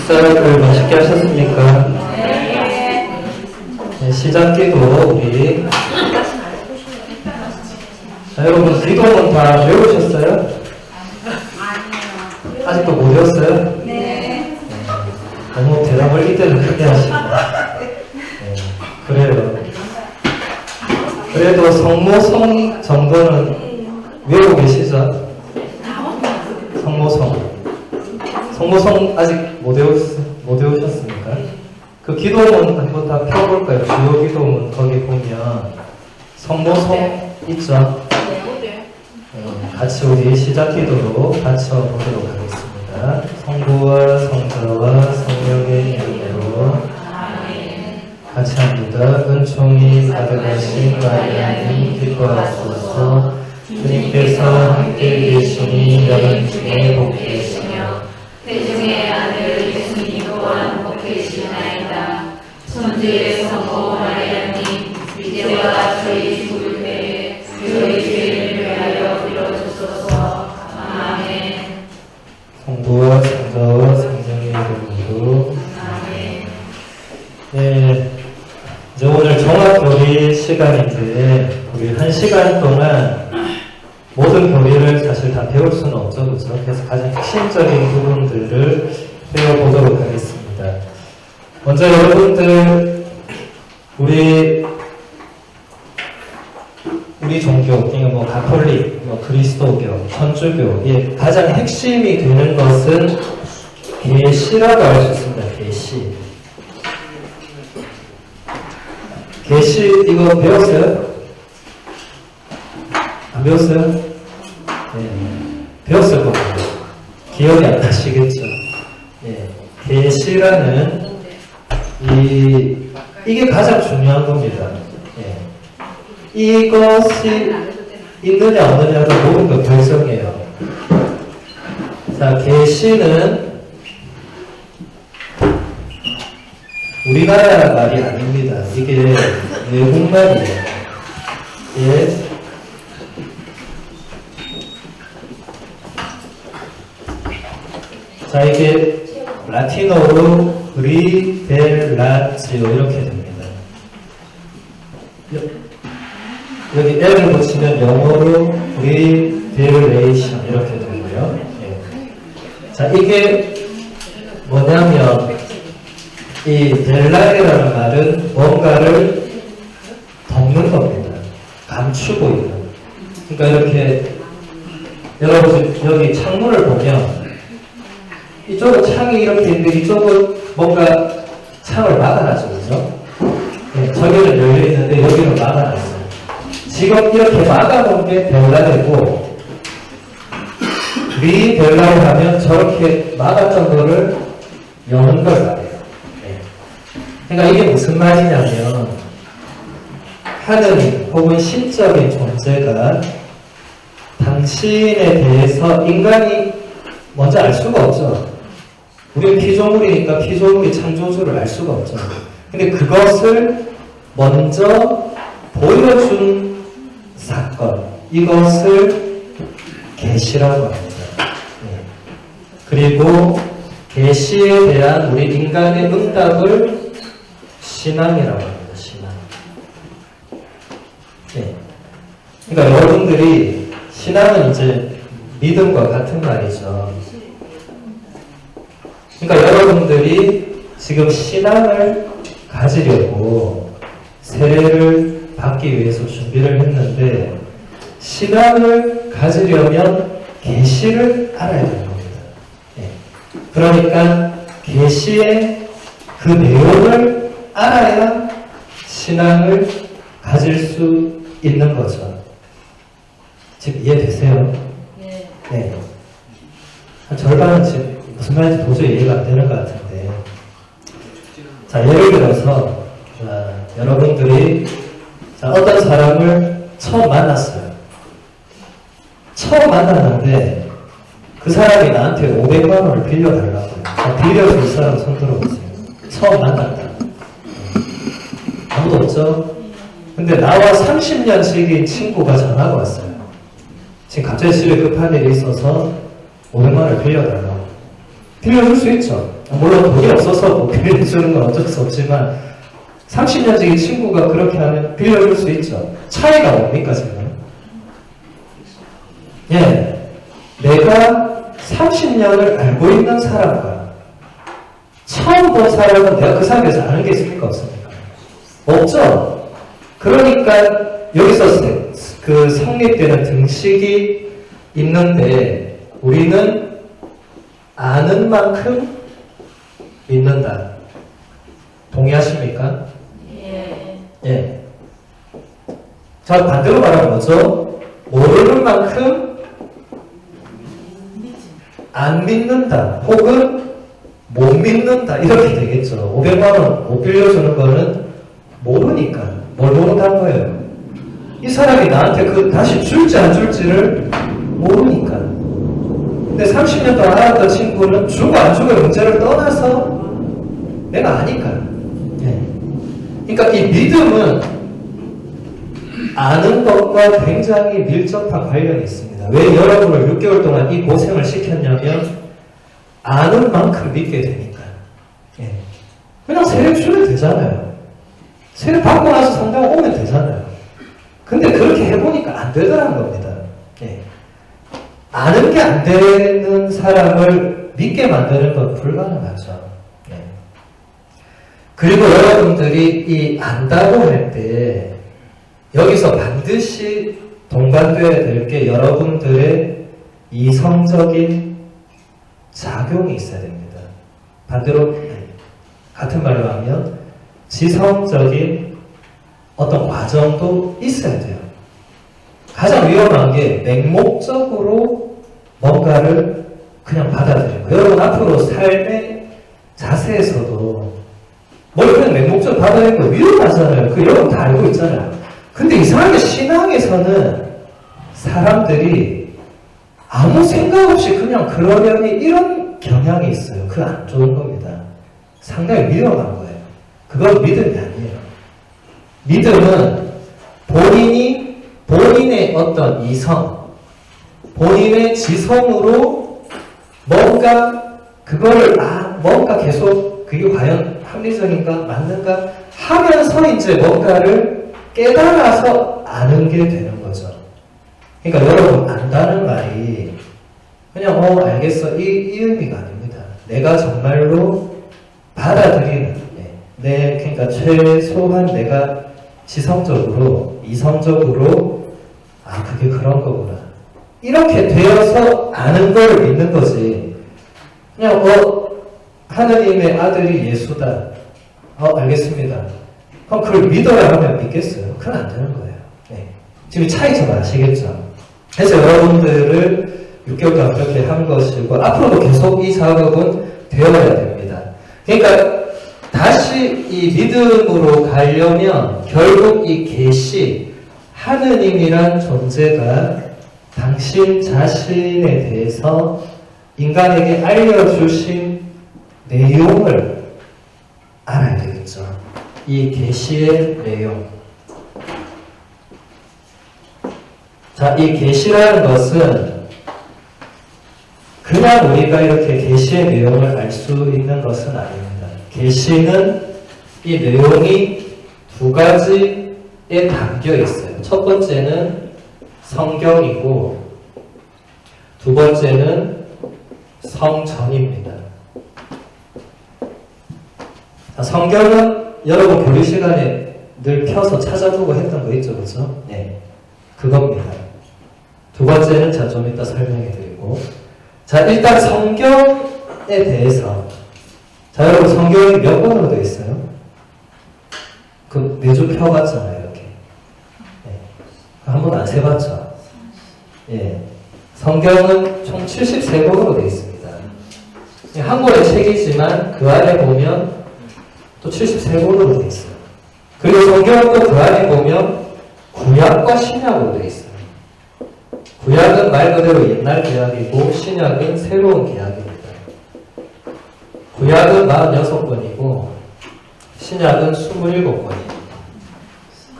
식사를 맛있게 하셨습니까? 네, 시작기도 우리 자, 여러분 기도문 다 외우셨어요? 아직도 못 외웠어요? 네. 너무 대답을 이때는 크게 하시고 그래요. 그래도 성모성 정도는 외우고 계시죠? 성모성 아직 못 외우셨습니까? 그 기도문 한번 다 펴볼까요? 주요 기도문 거기 보면 성모성 있죠? 같이 우리 시작 기도로 바쳐보도록 하겠습니다. 성부와 성자와 성령의 이름으로 같이 합니다. 은총이 가득하신 마리아님 기뻐하소서. 주님께서 함께 계시니 여러분 중에 복되시며 태중의 아들 예수님 또한 복되시나이다. 천주의 성모 마리아님 이제와 저희 죽을 때에 저희 죄를 위하여 빌어주소서. 아멘. 성부와 성자와 성령의 이름으로 아멘. 네, 이제 오늘 종합교리 시간인데 우리 1시간 동안 모든 교리를 사실 다 배울 수는 없죠, 그렇죠? 그래서 가장 핵심적인 부분들을 배워보도록 하겠습니다. 먼저 여러분들 우리 종교, 뭐 가톨릭, 뭐 그리스도교, 천주교, 가장 핵심이 되는 것은 계시라고 할 수 있습니다. 계시. 계시 이거 배웠어요? 안 배웠어요? 네. 배웠을 겁니다. 기억이 안 나시겠죠? 네. 계시라는 이게 가장 중요한 겁니다. 네. 이것이 있느냐 없느냐가 모든 걸 결정해요. 자, 계시는 우리나라 말이 아닙니다. 이게 외국말이에요. 예. 자, 이게 라틴어로 리벨라지오 이렇게 됩니다. 여기 L을 붙이면 영어로 리벨레이션 이렇게 되고요. 예. 자, 이게 뭐냐면 이 벨라이라는 말은 뭔가를 덮는 겁니다. 감추고 있는. 그러니까 이렇게 여러분 여기 창문을 보면 이쪽은 창이 이렇게 있는데 이쪽은 뭔가 창을 막아놨죠, 그죠? 네, 저기는 열려있는데 여기는 막아놨어요. 지금 이렇게 막아놓은 게 벨라이고 리벨라이 하면 저렇게 막았던 거를 여는 걸 말해요. 그러니까 이게 무슨 말이냐면 하느님 혹은 신적인 존재가 당신에 대해서 인간이 먼저 알 수가 없죠. 우리는 피조물이니까 피조물이 창조주를 알 수가 없죠. 근데 그것을 먼저 보여준 사건, 이것을 계시라고 합니다. 그리고 계시에 대한 우리 인간의 응답을 신앙이라고 합니다. 신앙. 네. 그러니까 여러분들이 신앙은 이제 믿음과 같은 말이죠. 그러니까 여러분들이 지금 신앙을 가지려고 세례를 받기 위해서 준비를 했는데 신앙을 가지려면 계시를 알아야 되는 겁니다. 네. 그러니까 계시의 그 내용을 알아야 신앙을 가질 수 있는 거죠. 지금 이해되세요? 네. 네. 한 절반은 지금 무슨 말인지 도저히 이해가 안 되는 것 같은데. 자, 예를 들어서, 여러분들이, 어떤 사람을 처음 만났어요. 처음 만났는데, 그 사람이 나한테 500만 원을 빌려달라고요. 빌려줄 사람 손 들어보세요. 처음 만났다. 아무도 없죠? 근데 나와 30년씩인 친구가 전화가 왔어요. 지금 갑자기 집에 급한 일이 있어서 500만 원을 빌려달라고. 빌려줄 수 있죠. 물론 돈이 없어서 뭐 빌려주는 건 어쩔 수 없지만 30년지기 친구가 그렇게 하면 빌려줄 수 있죠. 차이가 뭡니까 지금? 예, 내가 30년을 알고 있는 사람과 처음 본 사람은 내가 그 사람에 대해서 아는 게 있습니까? 없습니까? 없죠? 그러니까 여기서 그 성립되는 등식이 있는데 우리는 아는 만큼 믿는다. 동의하십니까? 예. 예. 자, 반대로 말하면 뭐죠? 모르는 만큼 안 믿는다. 혹은 못 믿는다. 이렇게 되겠죠. 500만원 못 빌려주는 거는 모르니까. 뭘 모른다는 거예요? 이 사람이 나한테 다시 줄지 안 줄지를 모르니까. 근데 30년 동안 알았던 친구는 주고 안 주고의 문제를 떠나서 내가 아니까. 예. 그러니까 이 믿음은 아는 것과 굉장히 밀접한 관련이 있습니다. 왜 여러분을 6개월 동안 이 고생을 시켰냐면 아는 만큼 믿게 되니까. 예. 그냥 세례 주면 되잖아요. 세례 받고 나서 성당 오면 되잖아요. 근데 그렇게 해보니까 안 되더라는 겁니다. 예. 아는 게 안 되는 사람을 믿게 만드는 건 불가능하죠. 예. 그리고 여러분들이 이 안다고 할 때 여기서 반드시 동반되어야 될 게 여러분들의 이성적인 작용이 있어야 됩니다. 반대로 같은 말로 하면 지성적인 어떤 과정도 있어야 돼요. 가장 위험한 게 맹목적으로 뭔가를 그냥 받아들이는 거예요. 여러분 앞으로 삶의 자세에서도 뭘 그냥 맹목적으로 받아들이는 거 위험하잖아요. 그 여러분 다 알고 있잖아요. 근데 이상하게 신앙에서는 사람들이 아무 생각 없이 그냥 그러려니 이런 경향이 있어요. 그거 안 좋은 겁니다. 상당히 위험한 거예요. 그건 믿음이 아니에요. 믿음은 본인의 어떤 이성, 본인의 지성으로 뭔가 그거를 뭔가 계속 그게 과연 합리적인가 맞는가 하면서 이제 뭔가를 깨달아서 아는 게 되는 거죠. 그러니까 여러분 안다는 말이 그냥 알겠어 이 의미가 아닙니다. 내가 정말로 받아들이는 그러니까 최소한 내가 지성적으로 이성적으로 그게 그런 거구나 이렇게 되어서 아는 걸 믿는 거지. 그냥 하느님의 아들이 예수다. 알겠습니다. 그럼 그걸 믿어야 하면 믿겠어요? 그건 안 되는 거예요. 네. 지금 차이점 아시겠죠? 그래서 여러분들을 6개월 동안 그렇게 한 것이고 앞으로도 계속 이 작업은 되어야 됩니다. 그러니까 다시 이 믿음으로 가려면 결국 이 계시 하느님이란 존재가 당신 자신에 대해서 인간에게 알려주신 내용을 알아야 되겠죠. 이 계시의 내용. 자, 이 계시라는 것은 그냥 우리가 이렇게 계시의 내용을 알 수 있는 것은 아닙니다. 계시는 이 내용이 두 가지에 담겨 있어요. 첫 번째는 성경이고 두 번째는 성전입니다. 자, 성경은 여러분 교리 시간에 늘 켜서 찾아보고 했던 거 있죠, 그렇죠? 네, 그겁니다. 두 번째는 좀 이따 설명해 드리고, 자, 일단 성경에 대해서, 자, 여러분 성경이 몇 권으로 되어 있어요? 그 매주 펴봤잖아요, 이렇게. 네. 한 번 안 세봤죠? 예. 성경은 총 73권으로 되어 있습니다. 한 권의 책이지만 그 안에 보면 또 73권으로 되어 있어요. 그리고 성경은 또 그 안에 보면 구약과 신약으로 되어 있어요. 구약은 말 그대로 옛날 계약이고 신약은 새로운 계약입니다. 구약은 46권이고 신약은 27권입니다.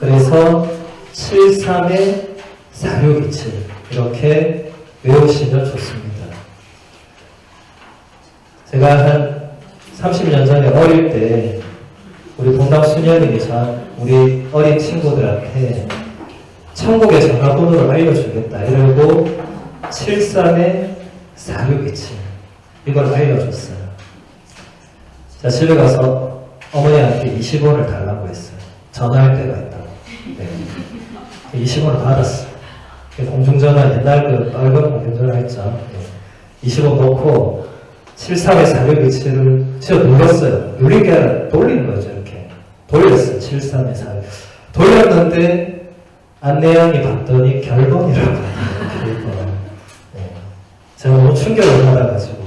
그래서 73에 4627 이렇게 외우시면 좋습니다. 제가 한 30년 전에 어릴 때 우리 동당 수녀님이 우리 어린 친구들한테 천국의 전화번호를 알려주겠다 이러고 73-4627 이걸 알려줬어요. 자, 집에 가서 어머니한테 20원을 달라고 했어요. 전화할 때가 있다고. 네. 20원을 받았어요. 공중전화, 옛날 그 빨간 공중전화 했죠. 네. 20원 넣고 73-4627을 진짜 눌렀어요. 누린 게 아니라 돌리는 거죠, 이렇게. 돌렸어요, 73-46. 돌렸는데 안내양이 봤더니 결번이라고 하더라고요. 네. 제가 너무 충격을 받아가지고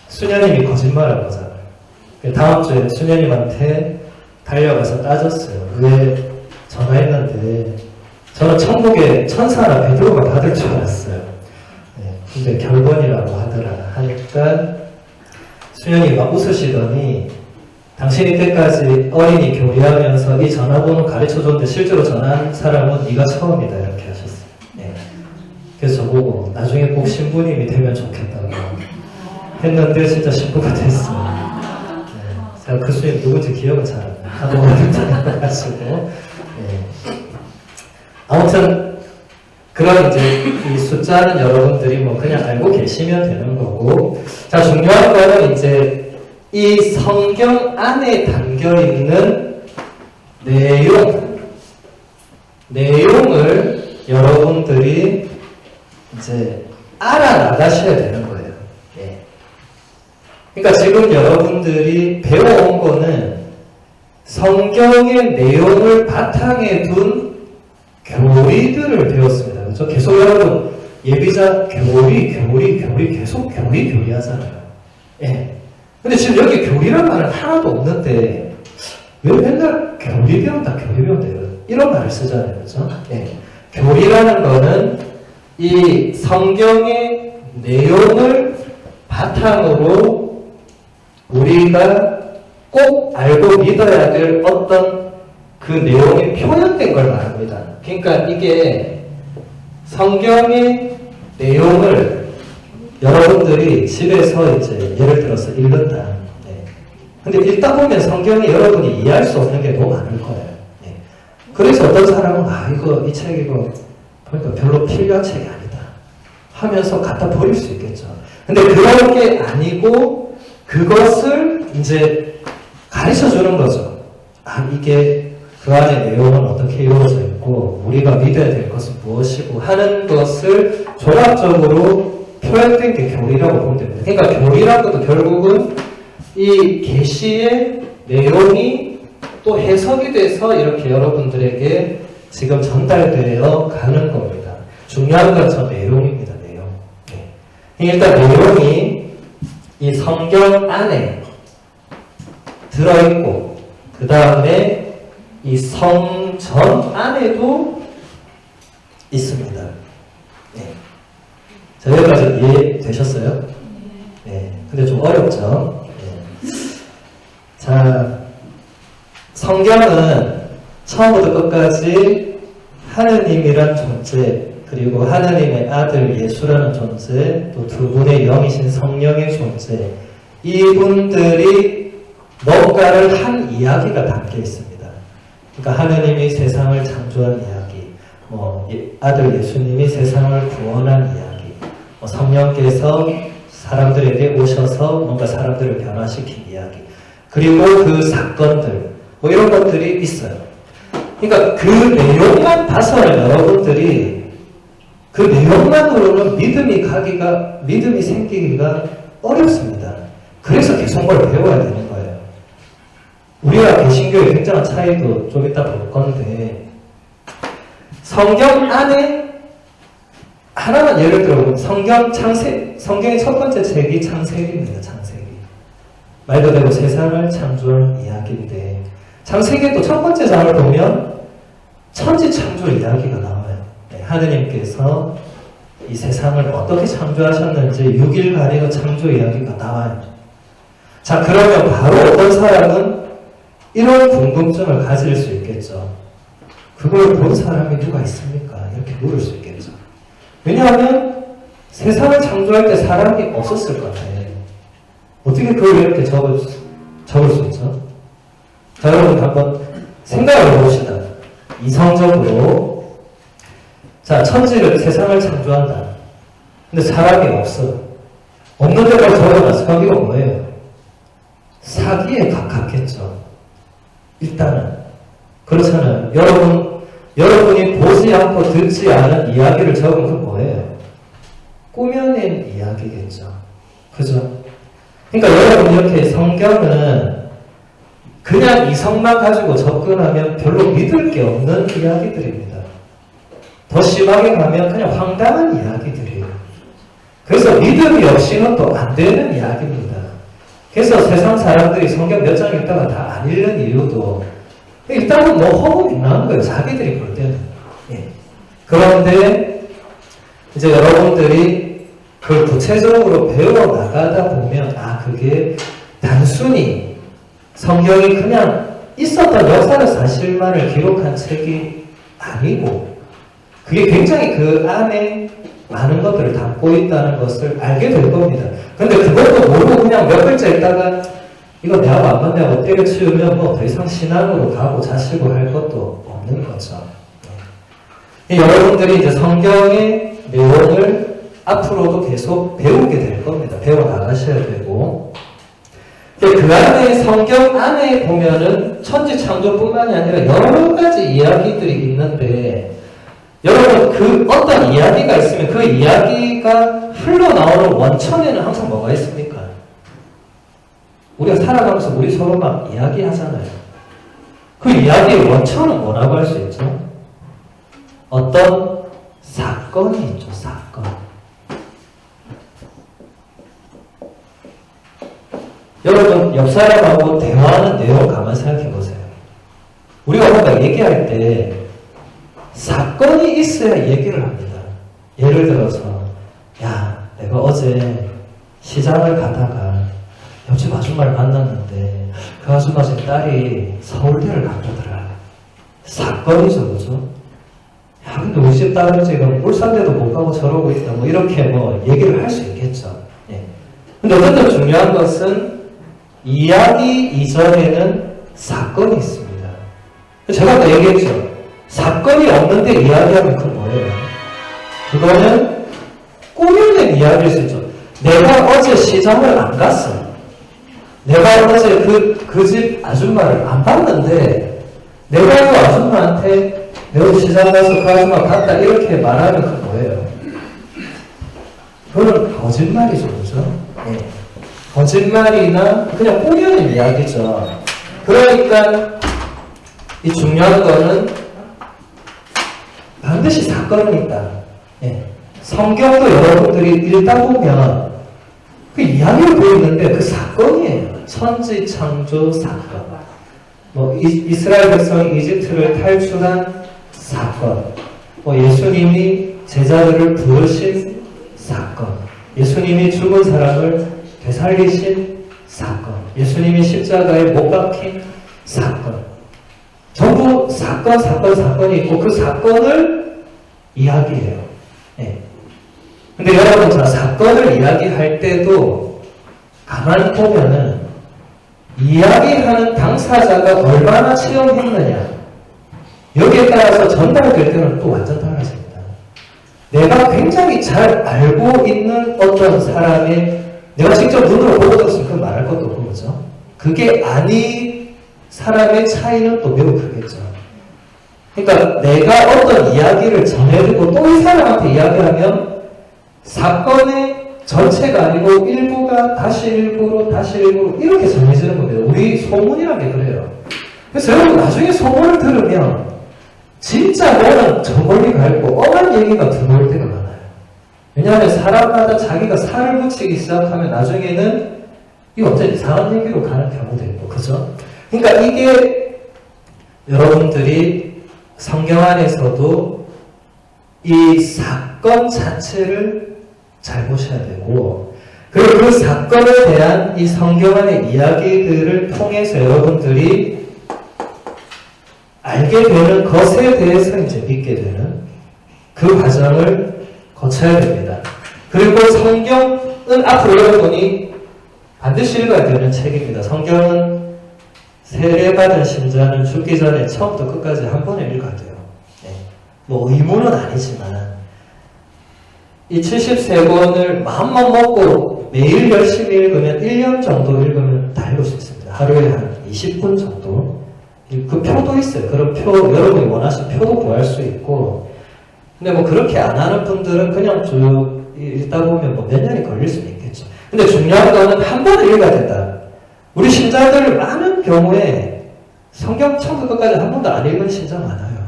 수녀님이 거짓말한 거잖아요. 다음 주에 수녀님한테 달려가서 따졌어요. 왜 전화했는데 저는 천국에 천사나 베드로가 받을 줄 알았어요. 네. 근데 결번이라고 하니까 수녀님이 막 웃으시더니 당신이 때까지 어린이 교리하면서 이 전화번호 가르쳐줬는데 실제로 전화한 사람은 네가 처음이다 이렇게 하셨어요. 네. 그래서 저보고 나중에 꼭 신부님이 되면 좋겠다고 했는데 진짜 신부가 됐어요. 네. 제가 그 수녀님 누군지 기억은 잘 안 나고 가지고 네. 아무튼 그런 이제 이 숫자는 여러분들이 뭐 그냥 알고 계시면 되는 거고, 자, 중요한 거는 이제 이 성경 안에 담겨 있는 내용을 여러분들이 이제 알아나가셔야 되는 거예요. 예. 그러니까 지금 여러분들이 배워온 거는 성경의 내용을 바탕에 둔 교리들을 배웠습니다. 그렇죠? 계속 여러분 예비자 교리 계속 교리 하잖아요. 예. 근데 지금 여기 교리란 말은 하나도 없는데 왜 맨날 교리 배운다 이런 말을 쓰잖아요. 그렇죠? 예. 교리라는 거는 이 성경의 내용을 바탕으로 우리가 꼭 알고 믿어야 될 어떤 그 내용이 표현된 걸 말합니다. 그러니까 이게 성경의 내용을 여러분들이 집에서 이제 예를 들어서 읽는다. 네. 근데 읽다 보면 성경이 여러분이 이해할 수 없는 게 너무 많을 거예요. 네. 그래서 어떤 사람은 이 책 이거 보니까 별로 필요한 책이 아니다 하면서 갖다 버릴 수 있겠죠. 근데 그런 게 아니고 그것을 이제 가르쳐 주는 거죠. 이게 그 안에 내용은 어떻게 이루어져 있고 우리가 믿어야 될 것은 무엇이고 하는 것을 종합적으로 표현된 게 교리라고 보면 됩니다. 그러니까 교리라는 것도 결국은 이 계시의 내용이 또 해석이 돼서 이렇게 여러분들에게 지금 전달되어 가는 겁니다. 중요한 건 저 내용입니다. 내용. 네. 일단 내용이 이 성경 안에 들어있고 그 다음에 이 성전 안에도 있습니다. 네. 자, 여기까지 이해되셨어요? 네. 근데 좀 어렵죠? 네. 자, 성경은 처음부터 끝까지 하느님이란 존재, 그리고 하느님의 아들 예수라는 존재, 또 두 분의 영이신 성령의 존재, 이분들이 뭔가를 한 이야기가 담겨 있습니다. 그러니까 하느님이 세상을 창조한 이야기, 아들 예수님이 세상을 구원한 이야기, 성령께서 사람들에게 오셔서 뭔가 사람들을 변화시킨 이야기, 그리고 그 사건들, 이런 것들이 있어요. 그러니까 그 내용만 봐서는 여러분들이 그 내용만으로는 믿음이 생기기가 어렵습니다. 그래서 계속 뭘 배워야 되는 거예요. 우리가 개신교의 굉장한 차이도 좀 이따 볼 건데, 성경 안에 하나만 예를 들어보면 성경의 첫 번째 책이 창세기입니다. 창세기. 말 그대로 세상을 창조한 이야기인데, 창세기의 또 첫 번째 장을 보면 천지 창조 이야기가 나와요. 네, 하느님께서 이 세상을 어떻게 창조하셨는지 6일간의 창조 이야기가 나와요. 자, 그러면 바로 어떤 사람은 이런 궁금증을 가질 수 있겠죠. 그걸 본 사람이 누가 있습니까? 이렇게 물을 수 있겠죠. 왜냐하면 세상을 창조할 때 사람이 없었을 것 같아요. 어떻게 그걸 이렇게 적을 수 있죠. 자, 여러분 한번 생각을 해봅시다. 이성적으로. 자, 천지를, 세상을 창조한다. 근데 사람이 없어. 없는 데까지 적어놨어. 그럼 이거 뭐예요? 사기에 가깝겠죠. 일단은. 그렇잖아요. 여러분이 보지 않고 듣지 않은 이야기를 적은 건 뭐예요? 꾸며낸 이야기겠죠. 그죠? 그러니까 여러분 이렇게 성경은 그냥 이성만 가지고 접근하면 별로 믿을 게 없는 이야기들입니다. 더 심하게 가면 그냥 황당한 이야기들이에요. 그래서 믿음이 없이는 또 안 되는 이야기입니다. 그래서 세상 사람들이 성경 몇 장 읽다가 다 안 읽는 이유도 일단은 뭐 허무이 나는 거예요. 자기들이 볼 때는. 예. 그런데 이제 여러분들이 그걸 구체적으로 배워나가다 보면 그게 단순히 성경이 그냥 있었던 역사적 사실만을 기록한 책이 아니고 그게 굉장히 그 안에 많은 것들을 담고 있다는 것을 알게 될 겁니다. 근데 그것도 모르고 그냥 몇 글자 읽다가 이거 내하고 안 맞냐고 때려치우면 뭐 더 이상 신앙으로 가고 자식을 할 것도 없는 거죠. 여러분들이 이제 성경의 내용을 앞으로도 계속 배우게 될 겁니다. 배워나가셔야 되고. 그 안에, 성경 안에 보면은 천지창조뿐만이 아니라 여러 가지 이야기들이 있는데, 여러분 그 어떤 이야기가 있으면 그 이야기가 흘러나오는 원천에는 항상 뭐가 있습니까? 우리가 살아가면서 우리 서로 막 이야기하잖아요. 그 이야기의 원천은 뭐라고 할 수 있죠? 어떤 사건이 있죠, 사건. 여러분, 옆 사람하고 대화하는 내용 가만 생각해 보세요. 우리가 뭔가 얘기할 때 사건이 있어야 얘기를 합니다. 예를 들어서, 야, 내가 어제 시장을 가다가 옆집 아줌마를 만났는데 그 아줌마 집 딸이 서울대를 갔다더라. 사건이죠, 그죠? 야, 근데 우리 집 딸은 지금 울산대도 못 가고 저러고 있다. 뭐 이렇게 뭐 얘기를 할 수 있겠죠. 예. 근데 어쨌든 중요한 것은 이야기 이전에는 사건이 있습니다. 제가 아까 얘기했죠. 사건이 없는데 이야기하면 그건 뭐예요? 그거는 꾸며낸 이야기일 수 있죠. 내가 어제 시장을 안 갔어. 내가 어제 그 집 아줌마를 안 봤는데 내가 그 아줌마한테 내가 시장 가서 그 아줌마 갔다 이렇게 말하면 그건 뭐예요? 그건 거짓말이죠. 그죠? 네. 거짓말이나 그냥 꾸며낸 이야기죠. 그러니까 이 중요한 거는 반드시 사건이 있다. 예. 성경도 여러분들이 읽다 보면 그 이야기를 보이는데 그 사건이에요. 천지 창조 사건. 뭐 이스라엘 백성이 이집트를 탈출한 사건. 뭐 예수님이 제자들을 부르신 사건. 예수님이 죽은 사람을 되살리신 사건. 예수님이 십자가에 못 박힌 사건. 전부 사건이 있고 그 사건을 이야기해요. 네. 근데 여러분, 자, 사건을 이야기할 때도 가만히 보면은 이야기하는 당사자가 얼마나 체험했느냐 여기에 따라서 전달될 때는 또 완전 달라집니다. 내가 굉장히 잘 알고 있는 어떤 사람의 내가 직접 눈으로 보고 들었으면 그건 말할 것도 없고 그죠? 그게 아닌 사람의 차이는 또 매우 크겠죠. 그러니까 내가 어떤 이야기를 전해드리고 또 이 사람한테 이야기하면 사건의 전체가 아니고 일부가 다시 일부로 이렇게 전해지는 겁니다. 우리 소문이라는 게 그래요. 그래서 여러분 나중에 소문을 들으면 진짜 너는 저 멀리 가 있고 엄한 얘기가 들어올 때가 많아요. 왜냐하면 사람마다 자기가 살을 붙이기 시작하면 나중에는 이거 완전 이상한 얘기로 가는 경우도 있고 그죠? 그러니까 이게 여러분들이 성경 안에서도 이 사건 자체를 잘 보셔야 되고 그리고 그 사건에 대한 이 성경 안의 이야기들을 통해서 여러분들이 알게 되는 것에 대해서 이제 믿게 되는 그 과정을 거쳐야 됩니다. 그리고 성경은 앞으로 여러분이 반드시 읽어야 되는 책입니다. 성경은 세례받은 신자는 죽기 전에 처음부터 끝까지 한 번에 읽어야 돼요. 네. 뭐 의무는 아니지만 이 73권을 마음만 먹고 매일 열심히 읽으면 1년 정도 읽으면 다 읽을 수 있습니다. 하루에 한 20분 정도. 그 표도 있어요. 그런 표, 여러분이 원하시는 표도 구할 수 있고. 근데 뭐 그렇게 안 하는 분들은 그냥 쭉 읽다 보면 뭐 몇 년이 걸릴 수는 있겠죠. 근데 중요한 거는 한 번에 읽어야 된다. 우리 신자들 많은 경우에 성경 처음부터 끝까지 한 번도 안 읽은 신자 많아요.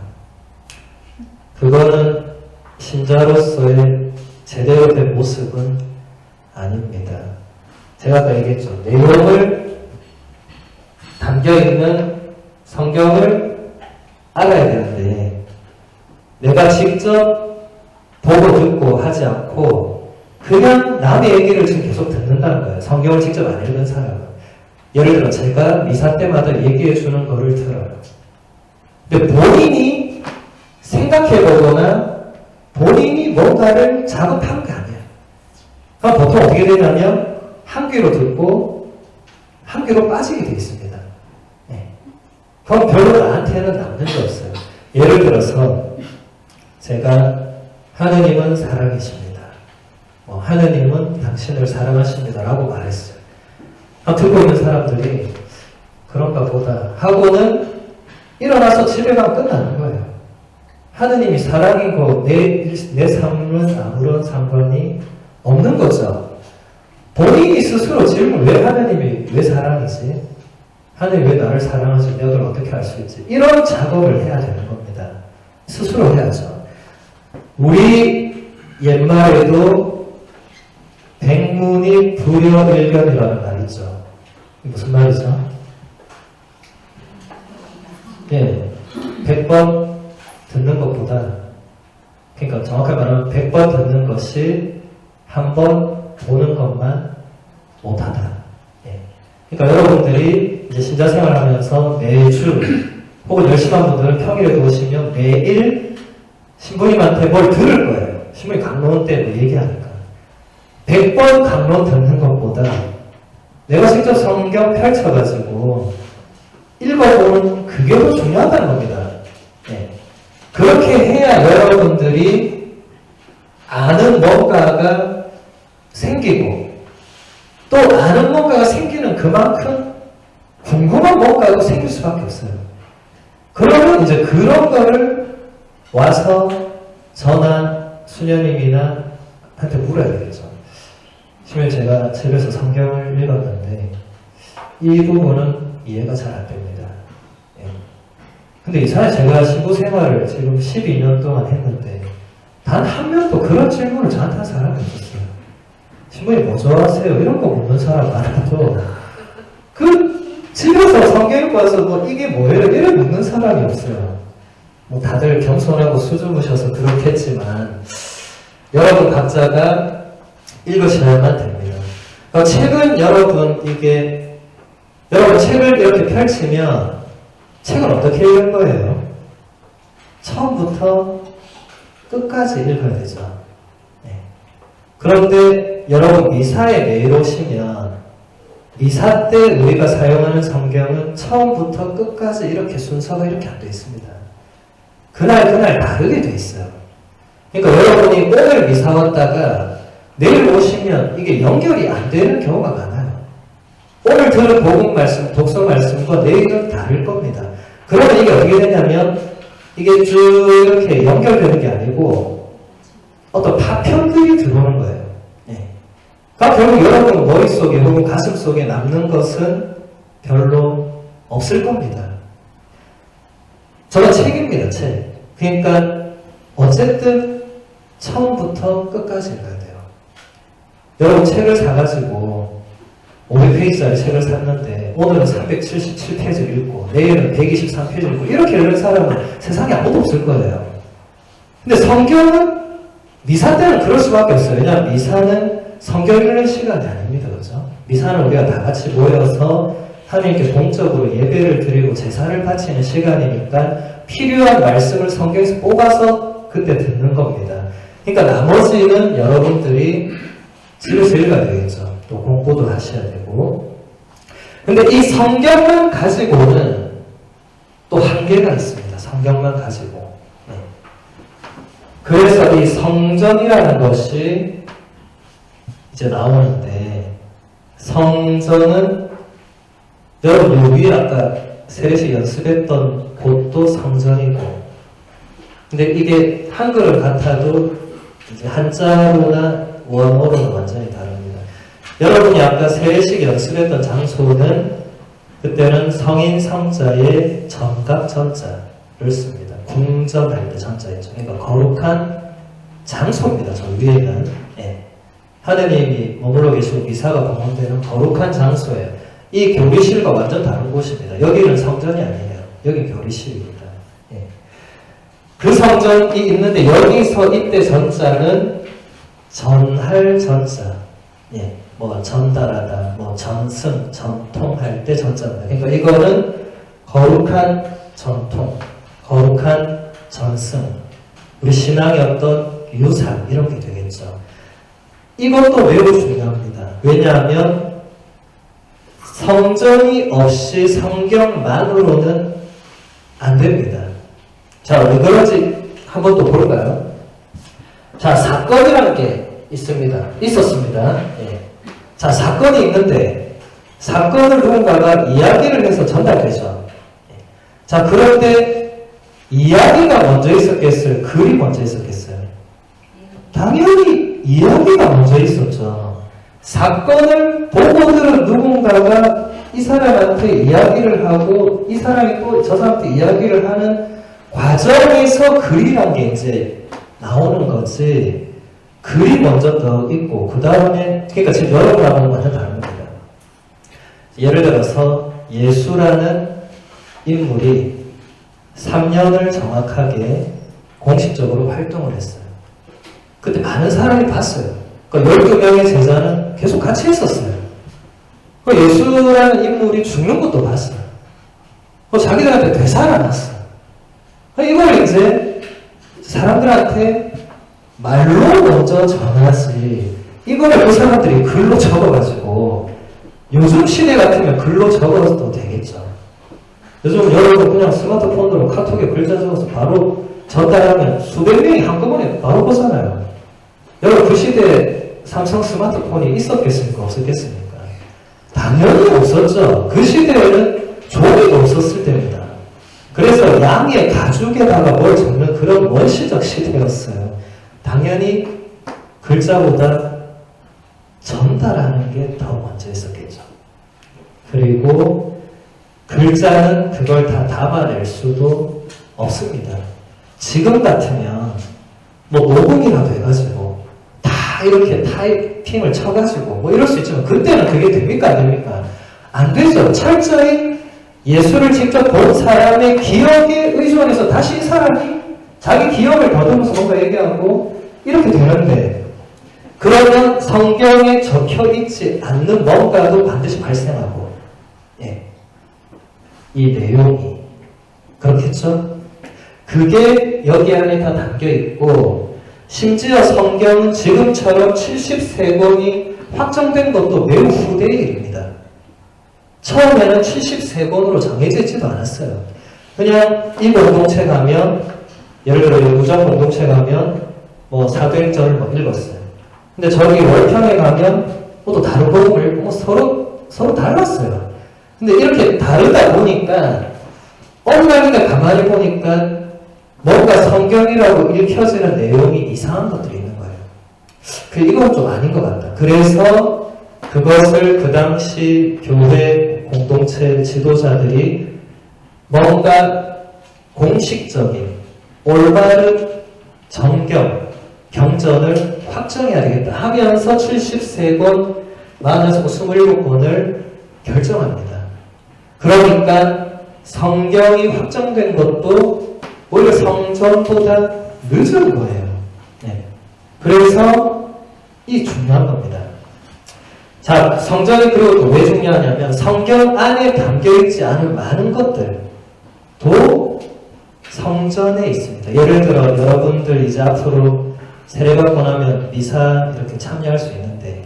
그거는 신자로서의 제대로 된 모습은 아닙니다. 제가 아까 얘기했죠. 내용을 담겨있는 성경을 알아야 되는데 내가 직접 보고 듣고 하지 않고 그냥 남의 얘기를 지금 계속 듣는다는 거예요. 성경을 직접 안 읽은 사람은. 예를 들어 제가 미사 때마다 얘기해 주는 거를 들어요. 근데 본인이 생각해보거나 본인이 뭔가를 작업한 게 아니에요. 그럼 보통 어떻게 되냐면 한 귀로 듣고 한 귀로 빠지게 되어 있습니다. 네. 그럼 별로 나한테는 남는 게 없어요. 예를 들어서 제가 하느님은 살아계십니다. 하느님은 당신을 사랑하십니다. 라고 말했어요. 듣고 있는 사람들이 그런가 보다 하고는 일어나서 집에 가면 끝나는 거예요. 하느님이 사랑이고 내 삶은 아무런 상관이 없는 거죠. 본인이 스스로 질문 왜 하느님이 왜 사랑이지? 하느님이 왜 나를 사랑하지? 내가 그걸 어떻게 알 수 있지? 이런 작업을 해야 되는 겁니다. 스스로 해야죠. 우리 옛말에도 백문이 불여일견이라는 말이 있죠. 무슨 말이죠? 예, 100번 듣는 것보다, 그러니까 정확하게 말하면 100번 듣는 것이 한 번 보는 것만 못하다. 예. 그러니까 여러분들이 이제 신자 생활하면서 매주 혹은 열심한 분들은 평일에도 오시면 매일 신부님한테 뭘 들을 거예요. 신부님 강론 때 뭐 얘기하니까. 100번 강론 듣는 것보다 내가 직접 성경 펼쳐가지고 읽어보는 그게 더 중요하다는 겁니다. 네. 그렇게 해야 여러분들이 아는 뭔가가 생기고 또 아는 뭔가가 생기는 그만큼 궁금한 뭔가가 생길 수밖에 없어요. 그러면 이제 그런 거를 와서 저나 수녀님이나 한테 물어야 되겠죠. 심지어 제가 집에서 성경을 읽었는데 이 부분은 이해가 잘 안 됩니다. 예. 근데 이상하게 제가 신부 생활을 지금 12년 동안 했는데 단 한 명도 그런 질문을 저한테 한 사람이 없었어요. 신부님 뭐 좋아하세요? 이런 거 묻는 사람 많아도 그 집에서 성경 읽고 와서 뭐 이게 뭐예요? 이래 묻는 사람이 없어요. 뭐 다들 겸손하고 수줍으셔서 그렇겠지만 여러분 각자가 읽으셔야만 됩니다. 책은 여러분 여러분 책을 이렇게 펼치면 책을 어떻게 읽을 거예요? 처음부터 끝까지 읽어야 되죠. 네. 그런데 여러분 미사에 매일 오시면 미사 때 우리가 사용하는 성경은 처음부터 끝까지 이렇게 순서가 이렇게 안 되어 있습니다. 그날 다르게 되어 있어요. 그러니까 여러분이 오늘 미사 왔다가 내일 오시면 이게 연결이 안 되는 경우가 많아요. 오늘 들은 복음 말씀, 독서 말씀과 내일은 다를 겁니다. 그러면 이게 어떻게 되냐면 이게 쭉 이렇게 연결되는 게 아니고 어떤 파편들이 들어오는 거예요. 네. 그러니까 결국 여러분 머릿속에 혹은 가슴 속에 남는 것은 별로 없을 겁니다. 저는 책입니다, 책. 그러니까 어쨌든 처음부터 끝까지 읽어야 돼요. 여러분 책을 사가지고 500페이지짜리 책을 샀는데 오늘은 377페이지를 읽고 내일은 123페이지를 읽고 이렇게 읽는 사람은 세상에 아무도 없을 거예요. 근데 성경은 미사 때는 그럴 수밖에 없어요. 왜냐하면 미사는 성경 읽는 시간이 아닙니다. 그렇죠? 미사는 우리가 다 같이 모여서 하나님께 공적으로 예배를 드리고 제사를 바치는 시간이니까 필요한 말씀을 성경에서 뽑아서 그때 듣는 겁니다. 그러니까 나머지는 여러분들이 집에서 읽어야 되겠죠. 또 공부도 하셔야 되고 되고. 근데 이 성경만 가지고는 또 한계가 있습니다. 성경만 가지고. 네. 그래서 이 성전이라는 것이 이제 나오는데, 성전은 여러분 요 위에 아까 셋이 연습했던 곳도 성전이고, 근데 이게 한글을 같아도 이제 한자로나 원어로는 완전히 다릅니다. 여러분이 아까 세례식 연습했던 장소는 그때는 성인 성자의 정각 전자를 씁니다. 궁전할 때 전자였죠. 그러니까 거룩한 장소입니다. 저 위에는. 예. 하느님이 머물러 계시고 미사가 공헌되는 거룩한 장소예요. 이 교리실과 완전 다른 곳입니다. 여기는 성전이 아니에요. 여기 교리실입니다. 예. 그 성전이 있는데 여기서 이때 전자는 전할 전자, 예, 뭐 전달하다, 뭐 전승, 전통할 때 전자입니다. 그러니까 이거는 거룩한 전통, 거룩한 전승, 우리 신앙의 어떤 유산 이런 게 되겠죠. 이것도 매우 중요합니다. 왜냐하면 성전이 없이 성경만으로는 안 됩니다. 자, 왜 그런지 한번 또 볼까요? 자, 사건이라는 게 있었습니다. 예. 자, 사건이 있는데, 사건을 누군가가 이야기를 해서 전달되죠. 예. 자, 그런데, 이야기가 먼저 있었겠어요? 글이 먼저 있었겠어요? 당연히 이야기가 먼저 있었죠. 사건을 보고 들은 누군가가 이 사람한테 이야기를 하고, 이 사람이 또 저 사람한테 이야기를 하는 과정에서 글이란 게 이제 나오는 거지, 글이 먼저 더 있고, 그 다음에, 그러니까 지금 여러분하고는 완전 다릅니다. 예를 들어서, 예수라는 인물이 3년을 정확하게 공식적으로 활동을 했어요. 그때 많은 사람이 봤어요. 그러니까 12명의 제자는 계속 같이 있었어요. 예수라는 인물이 죽는 것도 봤어요. 자기들한테 되살아났어요. 이걸 이제 사람들한테 말로 먼저 전하지, 이거를 그 사람들이 글로 적어가지고, 요즘 시대 같으면 글로 적어도 되겠죠. 요즘 여러분 그냥 스마트폰으로 카톡에 글자 적어서 바로 전달하면 수백 명이 한꺼번에 바로 보잖아요. 여러분 그 시대에 삼성 스마트폰이 있었겠습니까? 없었겠습니까? 당연히 없었죠. 그 시대에는 종이도 없었을 때입니다. 그래서 양의 가죽에다가 뭘 적는 그런 원시적 시대였어요. 당연히 글자보다 전달하는 게 더 먼저 있었겠죠. 그리고 글자는 그걸 다 담아낼 수도 없습니다. 지금 같으면 뭐 녹음이라도 해가지고 다 이렇게 타이핑을 쳐가지고 뭐 이럴 수 있지만, 그때는 그게 됩니까? 안 됩니까? 안 되죠. 철저히 예수를 직접 본 사람의 기억에 의존해서 다시 이 사람이 자기 기억을 더듬어서 뭔가 얘기하고 이렇게 되는데, 그러면 성경에 적혀 있지 않는 뭔가도 반드시 발생하고, 예, 이 내용이 그렇겠죠? 그게 여기 안에 다 담겨 있고, 심지어 성경은 지금처럼 73권이 확정된 것도 매우 후대의 일입니다. 처음에는 73권으로 정해져 있지도 않았어요. 그냥 이 공동체 가면, 예를 들어 우정 공동체 가면 뭐 사도행전을 뭐 읽었어요. 근데 저기 월평에 가면 또 다른 복음을 읽고 서로 달랐어요. 근데 이렇게 다르다 보니까 엉망이가 가만히 보니까 뭔가 성경이라고 읽혀지는 내용이 이상한 것들이 있는 거예요. 이건 좀 아닌 것 같다. 그래서 그것을 그 당시 교회 공동체 지도자들이 뭔가 공식적인 올바른 정경, 경전을 확정해야 되겠다 하면서 73권, 27권을 결정합니다. 그러니까 성경이 확정된 것도 오히려 성전보다 늦은 거예요. 네. 그래서 이 중요한 겁니다. 자, 성전이 그리고 또 왜 중요하냐면, 성경 안에 담겨있지 않은 많은 것들도 성전에 있습니다. 예를 들어 여러분들 이제 앞으로 세례받고 나면 미사 이렇게 참여할 수 있는데,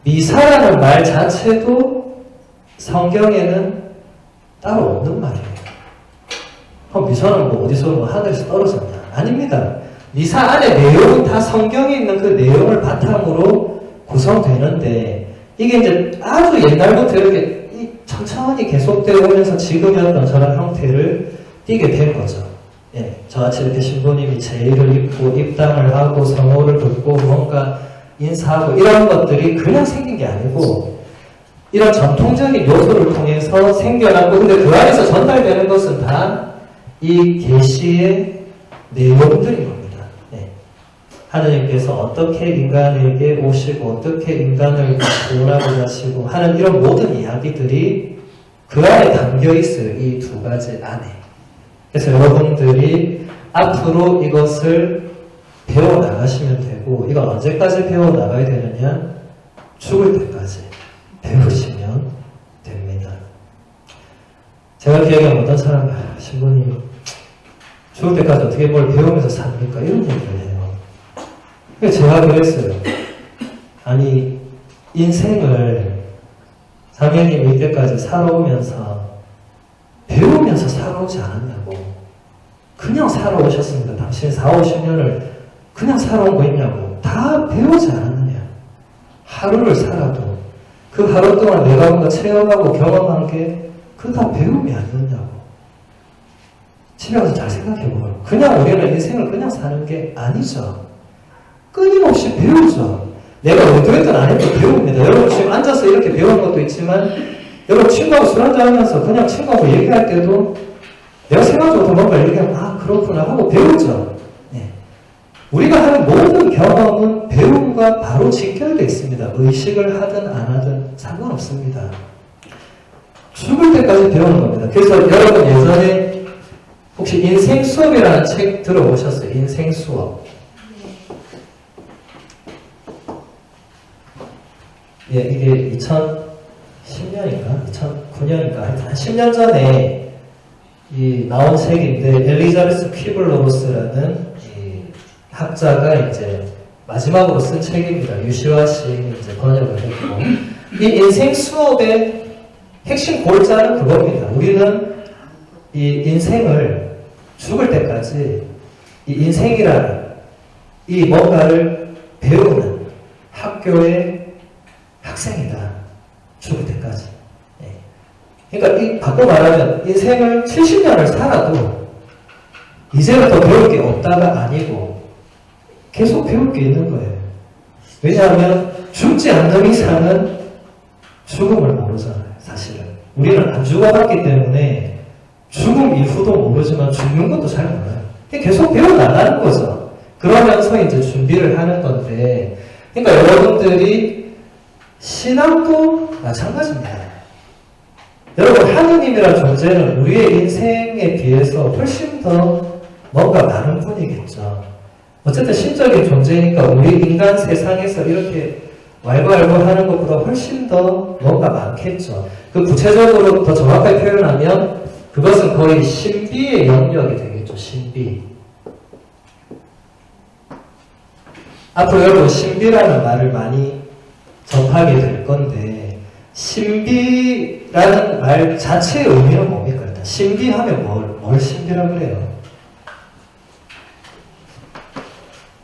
미사라는 말 자체도 성경에는 따로 없는 말이에요. 미사는 뭐 어디서 뭐 하늘에서 떨어졌냐? 아닙니다. 미사 안에 내용은 다 성경에 있는 그 내용을 바탕으로 구성되는데 이게 이제 아주 옛날부터 이렇게 천천히 계속되어 오면서 지금의 어떤 저런 형태를 띠게 된 거죠. 예, 저같이 이렇게 신부님이 제의를 입고 입당을 하고 성호를 긋고 뭔가 인사하고 이런 것들이 그냥 생긴 게 아니고 이런 전통적인 요소를 통해서 생겨났고 근데 그 안에서 전달되는 것은 다 이 계시의 내용들인 겁니다. 예. 하느님께서 어떻게 인간에게 오시고 어떻게 인간을 구원하고자 하시고 하는 이런 모든 이야기들이 그 안에 담겨 있어요. 이 두 가지 안에. 그래서 여러분들이 앞으로 이것을 배워나가시면 되고 이걸 언제까지 배워나가야 되느냐? 죽을 때까지 배우시면 됩니다. 제가 기억하는 어떤 사람, 신부님 죽을 때까지 어떻게 뭘 배우면서 삽니까? 이런 얘기를 해요. 그래서 제가 그랬어요. 아니 인생을 자매님이 이때까지 살아오면서 배우면서 살아오지 않았냐고. 그냥 살아오셨습니다. 당신 4, 50년을 그냥 살아온 거 있냐고. 다 배우지 않았느냐. 하루를 살아도 그 하루 동안 내가 뭔가 체험하고 경험한 게 그거 다 배움이 아니었냐고. 집에 가서 잘 생각해보면 그냥 우리는 인생을 그냥 사는 게 아니죠. 끊임없이 배우죠. 내가 의도했든 안 해도 배웁니다. 여러분 지금 앉아서 이렇게 배우는 것도 있지만 여러분 친구하고 술 한잔하면서 그냥 친구하고 얘기할 때도 내가 생각지 못한 뭔가 얘기하면 아 그렇구나 하고 배우죠. 네. 우리가 하는 모든 경험은 배움과 바로 직결되어 있습니다. 의식을 하든 안 하든 상관없습니다. 죽을 때까지 배우는 겁니다. 그래서 여러분 예전에 혹시 인생 수업이라는 책 들어보셨어요? 인생 수업. 예, 이게 2010년인가? 2009년인가? 한 10년 전에 나온 책인데, 엘리자베스 퀴블러로스라는 학자가 이제 마지막으로 쓴 책입니다. 유시화 시인이 이제 번역을 했고, 이 인생 수업의 핵심 골자는 그겁니다. 우리는 이 인생을 죽을 때까지 이 인생이라는 이 뭔가를 배우는 학교의 학생이다. 죽을 때까지. 그러니까 바꿔 말하면 인생을 70년을 살아도 이제부터 배울 게 없다가 아니고 계속 배울 게 있는 거예요. 왜냐하면 죽지 않는 이상은 죽음을 모르잖아요. 사실은. 우리는 안 죽어봤기 때문에 죽음 이후도 모르지만 죽는 것도 잘 몰라요. 계속 배워나가는 거죠. 그러면서 이제 준비를 하는 건데, 그러니까 여러분들이 신앙도 마찬가지입니다. 여러분, 하느님이란 존재는 우리의 인생에 비해서 훨씬 더 뭔가 많은 분이겠죠. 어쨌든 신적인 존재니까 우리 인간 세상에서 이렇게 왈가왈부 하는 것보다 훨씬 더 뭔가 많겠죠. 그 구체적으로 더 정확하게 표현하면 그것은 거의 신비의 영역이 되겠죠. 신비. 앞으로 여러분 신비라는 말을 많이 접하게 될 건데 신비라는 말 자체의 의미는 뭡니까? 일단 신비하면 뭘 신비라고 그래요?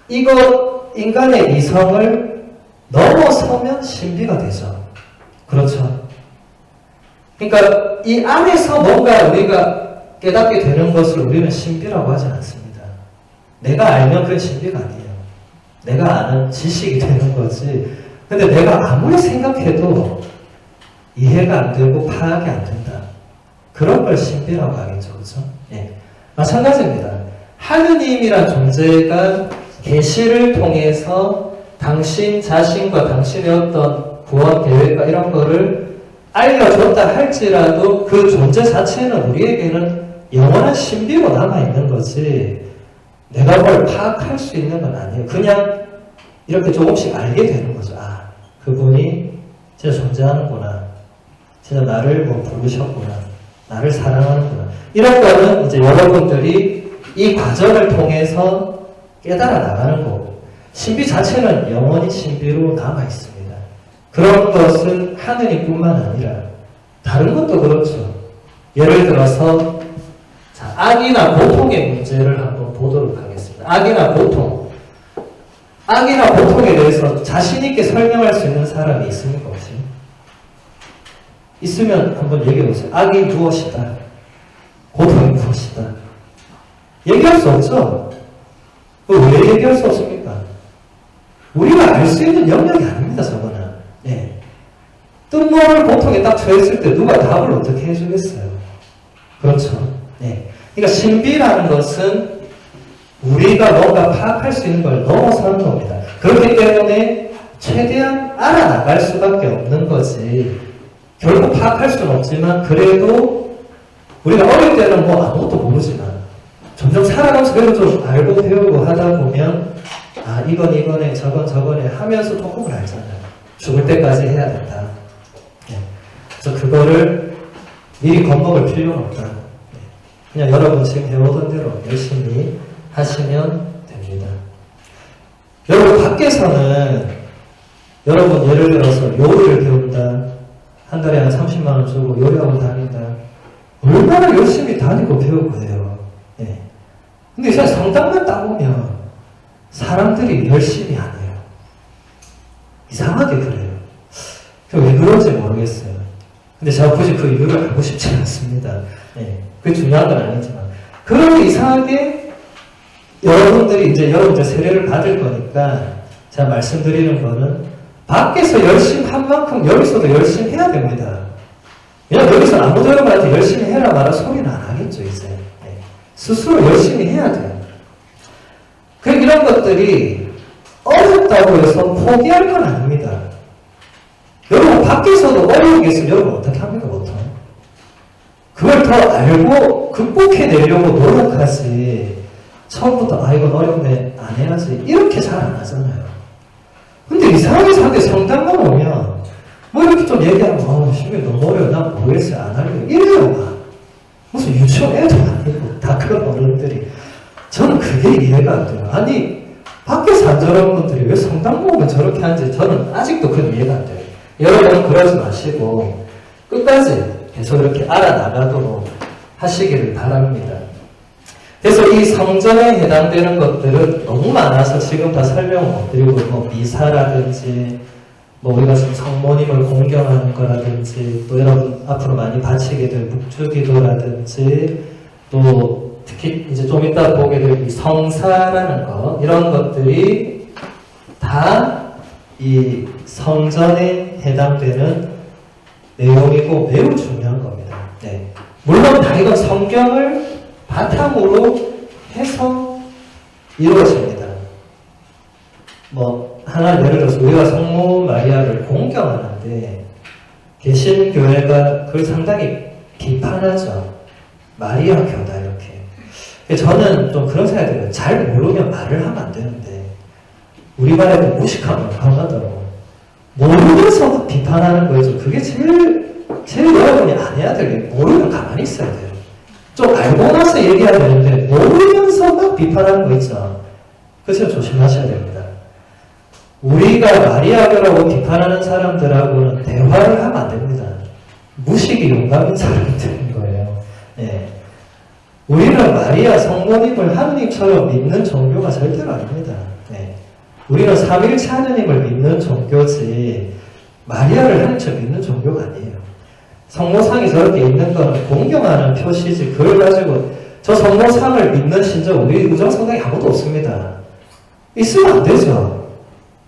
이거 인간의 이성을 넘어서면 신비가 되죠. 그렇죠. 그러니까 이 안에서 뭔가 우리가 깨닫게 되는 것을 우리는 신비라고 하지 않습니다. 내가 알면 그건 신비가 아니에요. 내가 아는 지식이 되는 거지. 근데 내가 아무리 생각해도 이해가 안 되고 파악이 안 된다. 그런 걸 신비라고 하겠죠. 그렇죠? 예. 마찬가지입니다. 하느님이란 존재가 계시를 통해서 당신 자신과 당신의 어떤 구원 계획과 이런 거를 알려줬다 할지라도 그 존재 자체는 우리에게는 영원한 신비로 남아있는 거지 내가 뭘 파악할 수 있는 건 아니에요. 그냥 이렇게 조금씩 알게 되는 거죠. 아, 그분이 진짜 존재하는구나. 진짜 나를 부르셨구나. 나를 사랑하는구나. 이런 거는 이제 여러분들이 이 과정을 통해서 깨달아 나가는 거고 신비 자체는 영원히 신비로 남아있습니다. 그런 것은 하느님뿐만 아니라 다른 것도 그렇죠. 예를 들어서 자, 악이나 고통의 문제를 한번 보도록 하겠습니다. 악이나 고통. 악이나 고통에 대해서 자신 있게 설명할 수 있는 사람이 있습니까? 혹시? 있으면 한번 얘기해 보세요. 악이 무엇이다? 고통이 무엇이다? 얘기할 수 없죠? 왜 얘기할 수 없습니까? 우리가 알 수 있는 영역이 아닙니다, 저거는. 네. 뜻모를 고통에 딱 처했을 때 누가 답을 어떻게 해주겠어요? 그렇죠. 네. 그러니까 신비라는 것은 우리가 뭔가 파악할 수 있는 걸 넘어서는 겁니다. 그렇기 때문에 최대한 알아나갈 수밖에 없는 거지. 결국 파악할 수는 없지만 그래도 우리가 어릴 때는 뭐 아무것도 모르지만 점점 살아가면서 그래도 좀 알고 배우고 하다 보면 아 이건 저건 하면서 조금은 알잖아요. 죽을 때까지 해야 된다. 네. 그래서 그거를 미리 겁먹을 필요는 없다. 네. 그냥 여러분 지금 해오던 대로 열심히 하시면 됩니다. 여러분 밖에서는 여러분 예를 들어서 요리를 배운다. 한 달에 한 30만 원 주고 요리하고 다닌다. 얼마나 열심히 다니고 배우고 해요. 네. 근데 사실 성당만 따보면 사람들이 열심히 안 해요. 이상하게 그래요. 왜 그런지 모르겠어요. 근데 제가 굳이 그 이유를 알고 싶지 않습니다. 네. 그게 중요한 건 아니지만. 그런데 이상하게 여러분들이 이제 여러분들 세례를 받을 거니까 제가 말씀드리는 거는 밖에서 열심히 한 만큼 여기서도 열심히 해야 됩니다. 왜냐면 여기서 아무도 여러분한테 열심히 해라 말아 소리는 안 하겠죠, 이제. 네. 스스로 열심히 해야 돼요. 그리고 이런 것들이 어렵다고 해서 포기할 건 아닙니다. 여러분 밖에서도 어려운 게 있으면 여러분 어떻게 합니까, 보통? 그걸 더 알고 극복해내려고 노력하지. 처음부터 아 이건 어렵네 안 해야지 이렇게 잘 안 하잖아요. 근데 이상하게 사는데 성당만 오면 뭐 이렇게 좀 얘기하면 신경 너무 어려워 난 모르겠어요 안 하려고 이래요 막. 무슨 유치원 애도 아니고 다 그런 어른들이. 저는 그게 이해가 안 돼요. 아니 밖에서 안 저런 분들이 왜 성당 오면 저렇게 하는지 저는 아직도 그건 이해가 안 돼요. 여러분 그러지 마시고 끝까지 계속 이렇게 알아나가도록 하시기를 바랍니다. 그래서 이 성전에 해당되는 것들은 너무 많아서 지금 다 설명 못 드리고 뭐 미사라든지 뭐 우리가 지금 성모님을 공경하는 거라든지 또 여러분 앞으로 많이 바치게 될 묵주기도라든지 또 특히 이제 좀 이따 보게 될 이 성사라는 거 이런 것들이 다 이 성전에 해당되는 내용이고 매우 중요한 겁니다. 네. 물론 다 이건 성경을 바탕으로 해서 이루어집니다. 뭐 하나 예를 들어서 우리가 성모 마리아를 공경하는데 개신교회가 그걸 상당히 비판하죠. 마리아 교다 이렇게. 저는 좀 그런 생각이 들어요. 잘 모르면 말을 하면 안 되는데 우리말에도 무식하면 강하더라고. 모르면서 막 비판하는 거죠. 그게 제일 여러분이 안 해야 될 게 모르면 가만히 있어야 돼요. 좀 알고 나서 얘기해야 되는데 모르면서 막 비판하는 거 있죠. 그래서 조심하셔야 됩니다. 우리가 마리아교라고 비판하는 사람들하고는 대화를 하면 안 됩니다. 무식이 용감인 사람들인 거예요. 네. 우리는 마리아 성모님을 하느님처럼 믿는 종교가 절대로 아닙니다. 네. 우리는 삼일체 하느님을 믿는 종교지 마리아를 하느님처럼 믿는 종교가 아니에요. 성모상이 저렇게 있는 거는 공경하는 표시지 그걸 가지고 저 성모상을 믿는 신자 우리 의정성당에 아무도 없습니다. 있으면 안 되죠.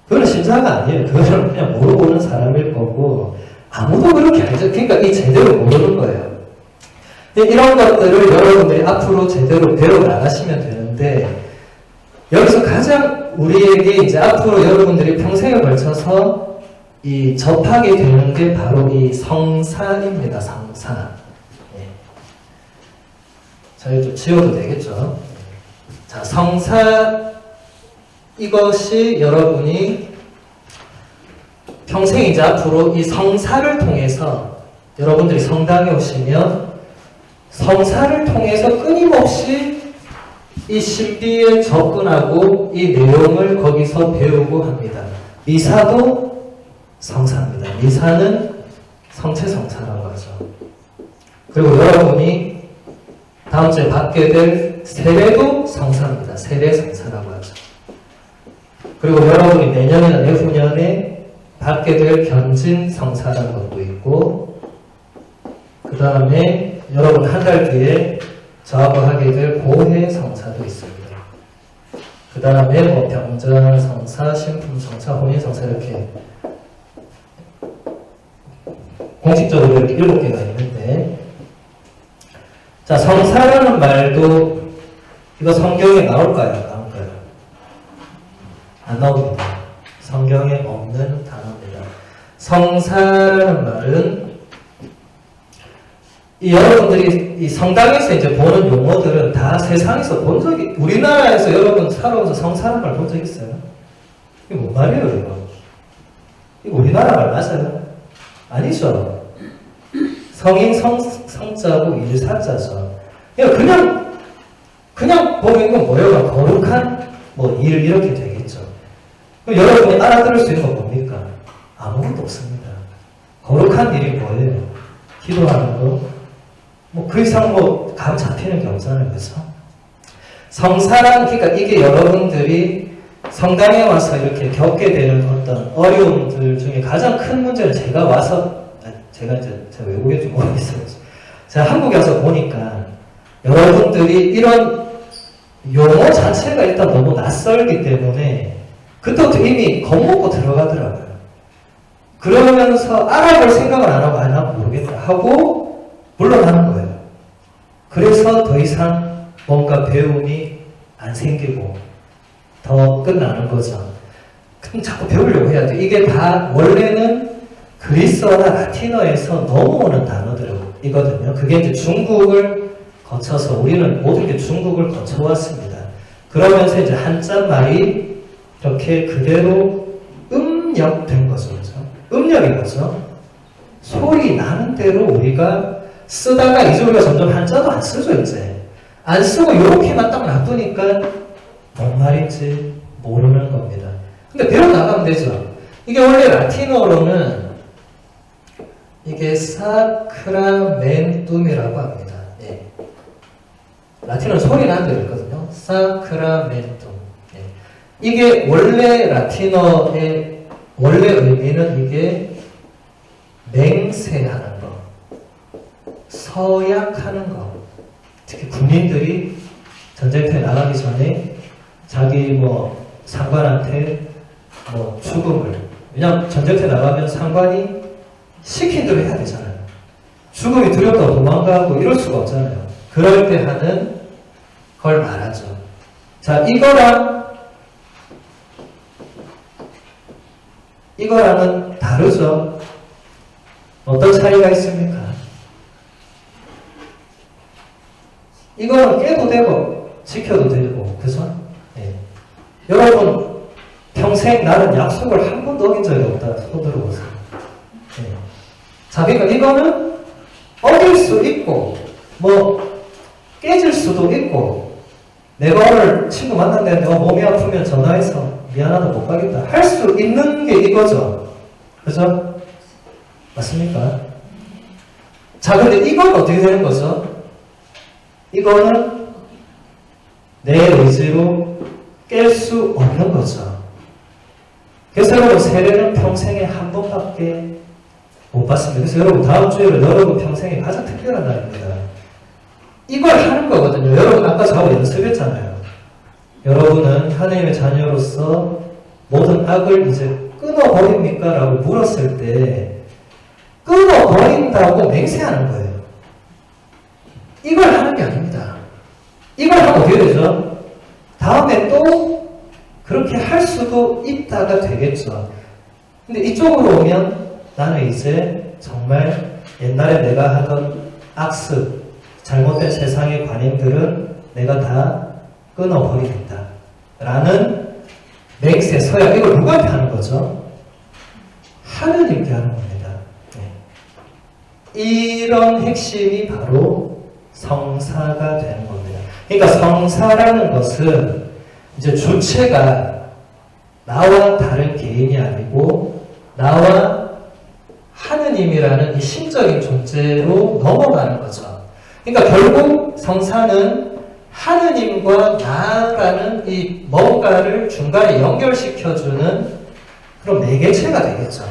그건 신자가 아니에요. 그거는 그냥 모르고는 사람일 거고 아무도 그렇게 알죠. 그러니까 이 제대로 모르는 거예요. 이런 것들을 여러분들이 앞으로 제대로 배워나가시면 되는데 여기서 가장 우리에게 이제 앞으로 여러분들이 평생에 걸쳐서 이 접하게 되는 게 바로 이 성사입니다. 성사. 예. 자, 이거 좀 지워도 되겠죠? 자, 성사 이것이 여러분이 평생 이제 앞으로 이 성사를 통해서 여러분들이 성당에 오시면 성사를 통해서 끊임없이 이 신비에 접근하고 이 내용을 거기서 배우고 합니다. 미사도 성사입니다. 미사는 성체 성사라고 하죠. 그리고 여러분이 다음 주에 받게 될 세례도 성사입니다. 세례 성사라고 하죠. 그리고 여러분이 내년이나 내후년에 받게 될 견진 성사라는 것도 있고, 그 다음에 여러분 한 달 뒤에 저하고 하게 될 고해 성사도 있습니다. 그 다음에 뭐 병자 성사, 신품 성사, 혼인 성사 이렇게 공식적으로 이렇게 7개가 있는데, 자, 성사라는 말도 이거 성경에 나올까요? 나올까요? 안 나옵니다. 성경에 없는 단어입니다. 성사라는 말은 여러분들이 이 성당에서 이제 보는 용어들은 다 세상에서 본 적이, 우리나라에서 여러분 살아오면서 성사라는 말 본 적 있어요? 이게 뭔 말이에요, 이거? 이거 우리나라 말 맞아요? 아니죠. 성인 성자고 일사자죠. 그냥 보면 이건 뭐예요? 거룩한 뭐 일 이렇게 되겠죠. 그럼 여러분이 알아들을 수 있는 건 뭡니까? 아무것도 없습니다. 거룩한 일이 뭐예요? 기도하는 거? 뭐 그 이상 뭐 감 잡히는 게 없잖아요. 그래서 성사란, 그러니까 이게 여러분들이 성당에 와서 이렇게 겪게 되는 어떤 어려움들 중에 가장 큰 문제는 제가 외국에 좀 모르겠어요. 제가 한국에 와서 보니까 여러분들이 이런 용어 자체가 일단 너무 낯설기 때문에 그때부터 이미 겁먹고 들어가더라고요. 그러면서 알아볼 생각을 안 하고 난 모르겠다 하고 물러나는 거예요. 그래서 더 이상 뭔가 배움이 안 생기고 더 끝나는 거죠. 그럼 자꾸 배우려고 해야 돼. 이게 다 원래는 그리스어나 라틴어에서 넘어오는 단어들이거든요. 그게 이제 중국을 거쳐서, 우리는 모든 게 중국을 거쳐왔습니다. 그러면서 이제 한자말이 이렇게 그대로 음역된 거죠. 그렇죠? 음역인 거죠. 소리 나는 대로 우리가 쓰다가 이제 우리가 점점 한자도 안 쓰죠, 이제. 안 쓰고 이렇게만 딱 놔두니까 뭔 말인지 모르는 겁니다. 근데 배워나가면 되죠. 이게 원래 라틴어로는 이게 사크라멘툼이라고 합니다. 예. 라틴어는 소리 나는 대로 있거든요. 사크라멘툼. 예. 이게 원래 라틴어의 원래 의미는 이게 맹세하는 거, 서약하는 거. 특히 군인들이 전쟁터에 나가기 전에 자기 뭐 상관한테 뭐 죽음을, 왜냐면 전쟁터에 나가면 상관이 시킨 대로 해야 되잖아요. 죽음이 두렵다고 도망가고 이럴 수가 없잖아요. 그럴 때 하는 걸 말하죠. 자, 이거랑은 다르죠. 어떤 차이가 있습니까? 이거는 깨도 되고 지켜도 되고, 그죠? 네. 여러분 평생 나는 약속을 한 번도 어긴 적이 없다 손 들어보세요. 네. 자, 그러니까 이거는 어길 수 있고 뭐 깨질 수도 있고, 내가 오늘 친구 만났는데 몸이 아프면 전화해서 미안하다 못 가겠다 할 수 있는 게 이거죠. 그죠? 맞습니까? 자, 근데 이건 어떻게 되는 거죠? 이거는 내 의지로 깰 수 없는 거죠. 그래서 여러분 세례는 평생에 한 번밖에 못 받습니다. 그래서 여러분 다음 주에는 여러분 평생에 가장 특별한 날입니다. 이걸 하는 거거든요. 여러분 아까 저하고 연습했잖아요. 여러분은 하나님의 자녀로서 모든 악을 이제 끊어버립니까? 라고 물었을 때 끊어버린다고 맹세하는 거예요. 이걸 하는 게 아닙니다. 이걸 하면 어떻게 되죠? 다음에 또 그렇게 할 수도 있다가 되겠죠. 근데 이쪽으로 오면 나는 이제 정말 옛날에 내가 하던 악습, 잘못된 세상의 관행들은 내가 다 끊어버리겠다 라는 맹세, 서약, 이걸 누구한테 하는 거죠? 하느님께 하는 겁니다. 네. 이런 핵심이 바로 성사가 되는 겁니다. 그러니까 성사라는 것은 이제 주체가 나와 다른 개인이 아니고 나와 하느님이라는 이 신적인 존재로 넘어가는 거죠. 그러니까 결국 성사는 하느님과 나라는 이 뭔가를 중간에 연결시켜주는 그런 매개체가 되겠죠.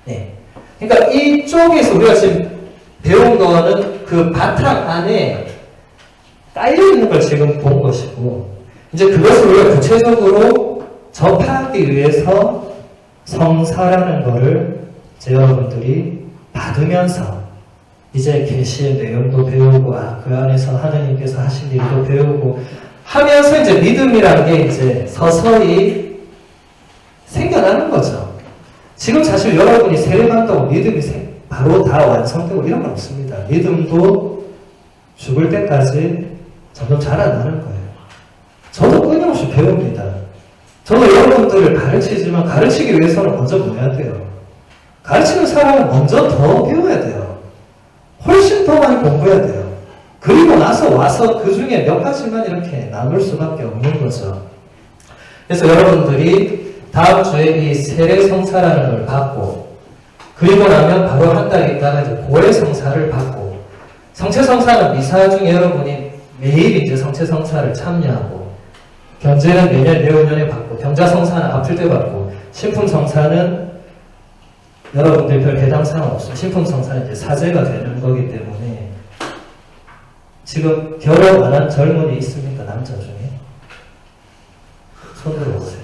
네. 그러니까 이쪽에서 우리가 지금 배운 거는 그 바탕 안에 깔려있는 걸 지금 본 것이고, 이제 그것을 우리가 구체적으로 접하기 위해서 성사라는 거를 이제 여러분들이 받으면서 이제 계시의 내용도 배우고, 그 안에서 하느님께서 하신 일도 배우고 하면서 이제 믿음이라는 게 이제 서서히 생겨나는 거죠. 지금 사실 여러분이 세례받는다고 믿음이 바로 다 완성되고 이런 건 없습니다. 믿음도 죽을 때까지 점점 자라나는 거예요. 저도 끊임없이 배웁니다. 저도 여러분들을 가르치지만 가르치기 위해서는 먼저 뭐 해야 돼요? 가르치는 사람은 먼저 더 배워야 돼요. 훨씬 더 많이 공부해야 돼요. 그리고 나서 와서 그 중에 몇 가지만 이렇게 나눌 수밖에 없는 거죠. 그래서 여러분들이 다음 주에 이 세례성사라는 걸 받고, 그리고 나면 바로 한 달 있다가 이제 고해성사를 받고, 성체성사는 미사 중에 여러분이 매일 이제 성체성사를 참여하고, 경제는 매년 내후년에 받고, 경자성사는 아플 때 받고, 신품성사는 여러분들 별 해당사항 없어요. 신품성사는 이제 사제가 되는 거기 때문에. 지금 결혼 안 한 젊은이 있습니까? 남자 중에? 손 들어보세요.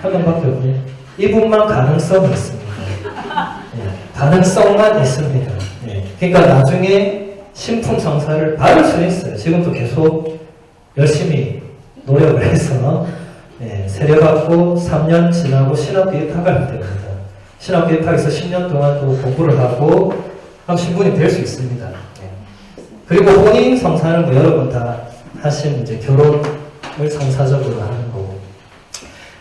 한 명밖에 없네요. 이분만 가능성이 있습니다. 네, 가능성만 있습니다. 네, 그러니까 나중에 신품성사를 받을 수 있어요. 지금도 계속 열심히 노력을 해서 세례받고 3년 지나고 신학교 입학하면 됩니다. 신학교 입학해서 10년 동안 또 공부를 하고 그럼 신분이 될 수 있습니다. 그리고 혼인 성사는 뭐 여러분 다 하신 이제 결혼을 성사적으로 하는 거고,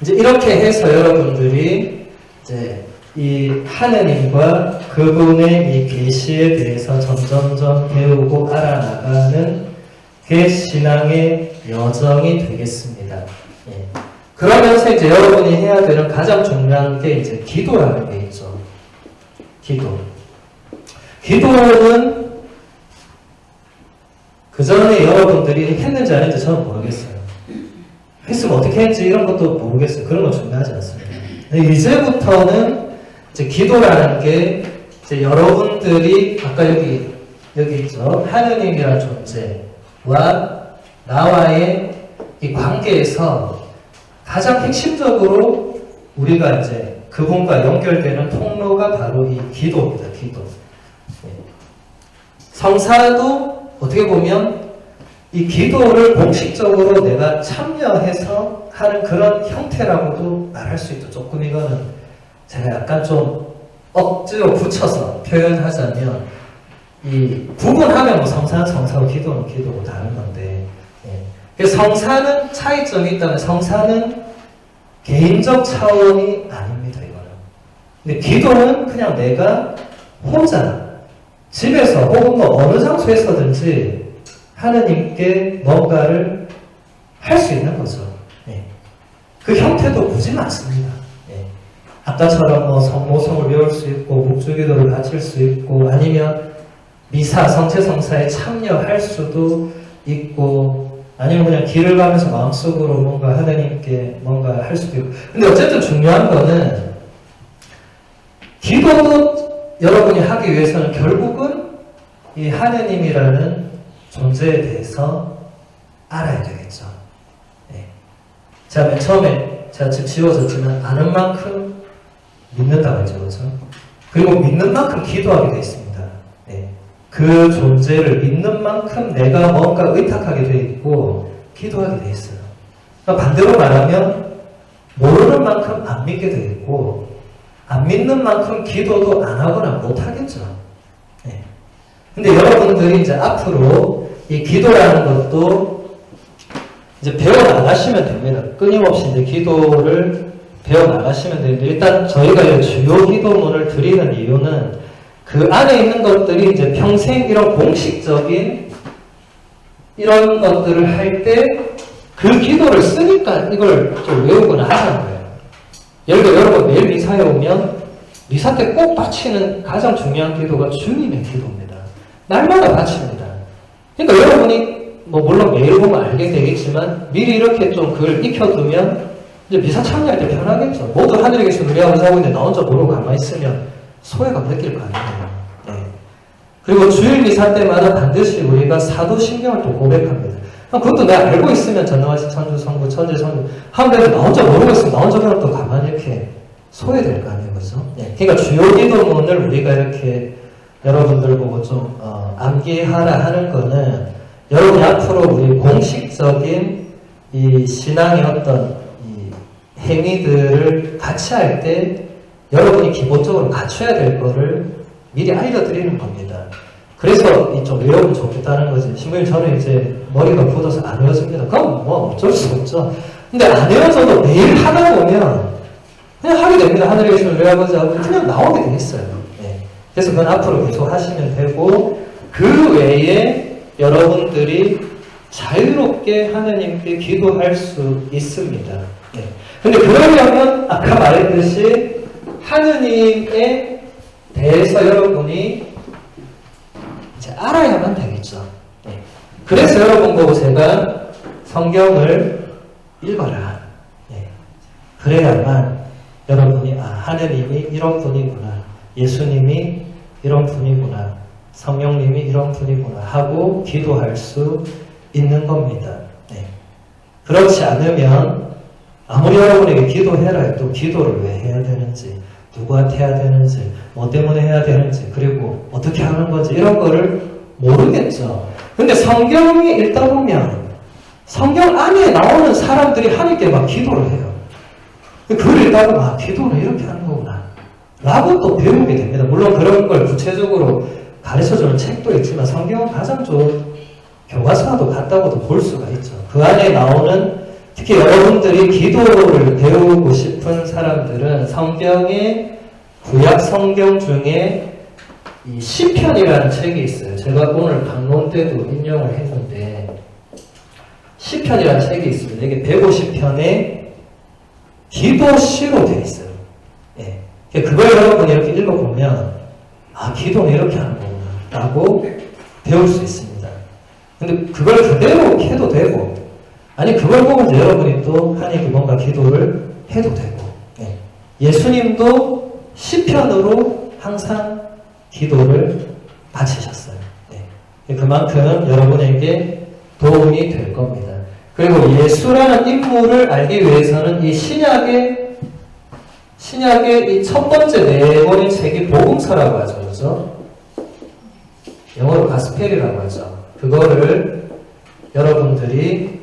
이제 이렇게 해서 여러분들이 이제 이 하느님과 그분의 이 계시에 대해서 점점점 배우고 알아나가는 그 신앙의 여정이 되겠습니다. 예. 그러면서 이제 여러분이 해야 되는 가장 중요한 게 이제 기도라는 게 있죠. 기도. 기도는 그 전에 여러분들이 했는지 안 했는지 저는 모르겠어요. 했으면 어떻게 했는지 이런 것도 모르겠어요. 그런 건 중요하지 않습니다. 근데 이제부터는 이제 기도라는 게 이제 여러분들이 아까 여기 있죠. 하느님이라는 존재와 나와의 이 관계에서 가장 핵심적으로 우리가 이제 그분과 연결되는 통로가 바로 이 기도입니다. 기도. 성사도 어떻게 보면 이 기도를 공식적으로 내가 참여해서 하는 그런 형태라고도 말할 수 있죠. 조금 이거는 제가 약간 좀 억지로 붙여서 표현하자면, 이 구분하면 뭐 성사는 성사고 기도는 기도고 다른 건데, 그래서 성사는 차이점이 있다면 성사는 개인적 차원이 아닙니다. 이거는. 근데 기도는 그냥 내가 혼자 집에서 혹은 뭐 어느 장소에서든지 하느님께 뭔가를 할 수 있는 거죠. 그 형태도 굳이 많습니다. 아까처럼 뭐 성모성을 배울 수 있고, 묵주기도를 바칠 수 있고, 아니면 미사, 성체성사에 참여할 수도 있고, 아니면 그냥 길을 가면서 마음속으로 뭔가 하느님께 뭔가 할 수도 있고. 근데 어쨌든 중요한 거는 기도도 여러분이 하기 위해서는 결국은 이 하느님이라는 존재에 대해서 알아야 되겠죠. 제가 맨 처음에 제가 지금 지워졌지만 아는 만큼 믿는다고 했죠. 그렇죠? 그리고 믿는 만큼 기도하게 되어 있습니다. 그 존재를 믿는 만큼 내가 뭔가 의탁하게 되어 있고 기도하게 되어 있어요. 그러니까 반대로 말하면 모르는 만큼 안 믿게 되어 있고, 안 믿는 만큼 기도도 안 하거나 못 하겠죠. 근데 여러분들이 이제 앞으로 이 기도라는 것도 이제 배워나가시면 됩니다. 끊임없이 이제 기도를 배워나가시면 되는데, 일단 저희가 주요 기도문을 드리는 이유는 그 안에 있는 것들이 이제 평생 이런 공식적인 이런 것들을 할 때 그 기도를 쓰니까 이걸 좀 외우거나 하는 거예요. 예를 들어 여러분 매일 미사에 오면 미사 때 꼭 바치는 가장 중요한 기도가 주님의 기도입니다. 날마다 바칩니다. 그러니까 여러분이 뭐 물론 매일 보면 알게 되겠지만 미리 이렇게 좀 그걸 익혀두면 이제 미사 참여할 때 편하겠죠. 모두 하늘에 계신 우리 아버지 하고 있는데 나 혼자 모르고 가만히 있으면 소외감 느낄 거 아니에요. 네. 그리고 주일 미사 때마다 반드시 우리가 사도신경을 또 고백합니다. 그것도 내가 알고 있으면 전능하신 천주 성부 천재 성부 하는데도 나 혼자 모르고 있으면 나 혼자 그냥 또 가만히 이렇게 소외될 거 아니에요. 그죠? 네. 그러니까 주요 기도문을 우리가 이렇게 여러분들 보고 좀 암기하라 하는 거는 여러분이 앞으로 우리 공식적인 이 신앙의 어떤 이 행위들을 같이 할 때 여러분이 기본적으로 갖춰야 될 거를 미리 알려드리는 겁니다. 그래서 이 좀 외우면 좋겠다는 거지. 신부님 저는 이제 머리가 굳어서 안 외워집니다. 그럼 뭐 어쩔 수 없죠. 근데 안 외워져도 매일 하다 보면 그냥 하게 됩니다. 하늘에 계신 우리 아버지 하고 그냥 나오게 돼 있어요. 네. 그래서 그건 앞으로 계속 하시면 되고 그 외에 여러분들이 자유롭게 하나님께 기도할 수 있습니다. 네. 근데 그러려면 아까 말했듯이 하느님에 대해서 여러분이 이제 알아야만 되겠죠. 네. 그래서 여러분 보고 제가 성경을 읽어라. 네. 그래야만 여러분이 하느님이 이런 분이구나. 예수님이 이런 분이구나. 성령님이 이런 분이구나 하고 기도할 수 있는 겁니다. 네. 그렇지 않으면 아무리 여러분에게 기도해라 해도 기도를 왜 해야 되는지, 누구한테 해야 되는지, 뭐 때문에 해야 되는지, 그리고 어떻게 하는 건지 이런 거를 모르겠죠. 근데 성경이 읽다 보면 성경 안에 나오는 사람들이 하나님께 막 기도를 해요. 그걸 읽다가 기도를 이렇게 하는 거구나 라고 또 배우게 됩니다. 물론 그런 걸 구체적으로 가르쳐주는 책도 있지만 성경은 가장 좋은 교과서도 같다고도 볼 수가 있죠. 그 안에 나오는 특히 여러분들이 기도를 배우고 싶은 사람들은 성경의 구약 성경 중에 이 시편이라는 책이 있어요. 제가 오늘 강론 때도 인용을 했는데 시편이라는 책이 있습니다. 이게 150편의 기도시로 되어 있어요. 예. 그걸 여러분이 이렇게 읽어보면 기도는 이렇게 하는 거구나 라고 배울 수 있습니다. 근데 그걸 그대로 해도 되고 아니 그걸 보고 이제 여러분이 또 하나님께 뭔가 기도를 해도 되고 예. 예수님도 시편으로 항상 기도를 바치셨어요. 예. 그만큼 여러분에게 도움이 될 겁니다. 그리고 예수라는 인물을 알기 위해서는 이 신약의 이 첫 번째 네 권의 책이 복음서라고 하죠. 그죠? 영어로 가스펠이라고 하죠. 그거를 여러분들이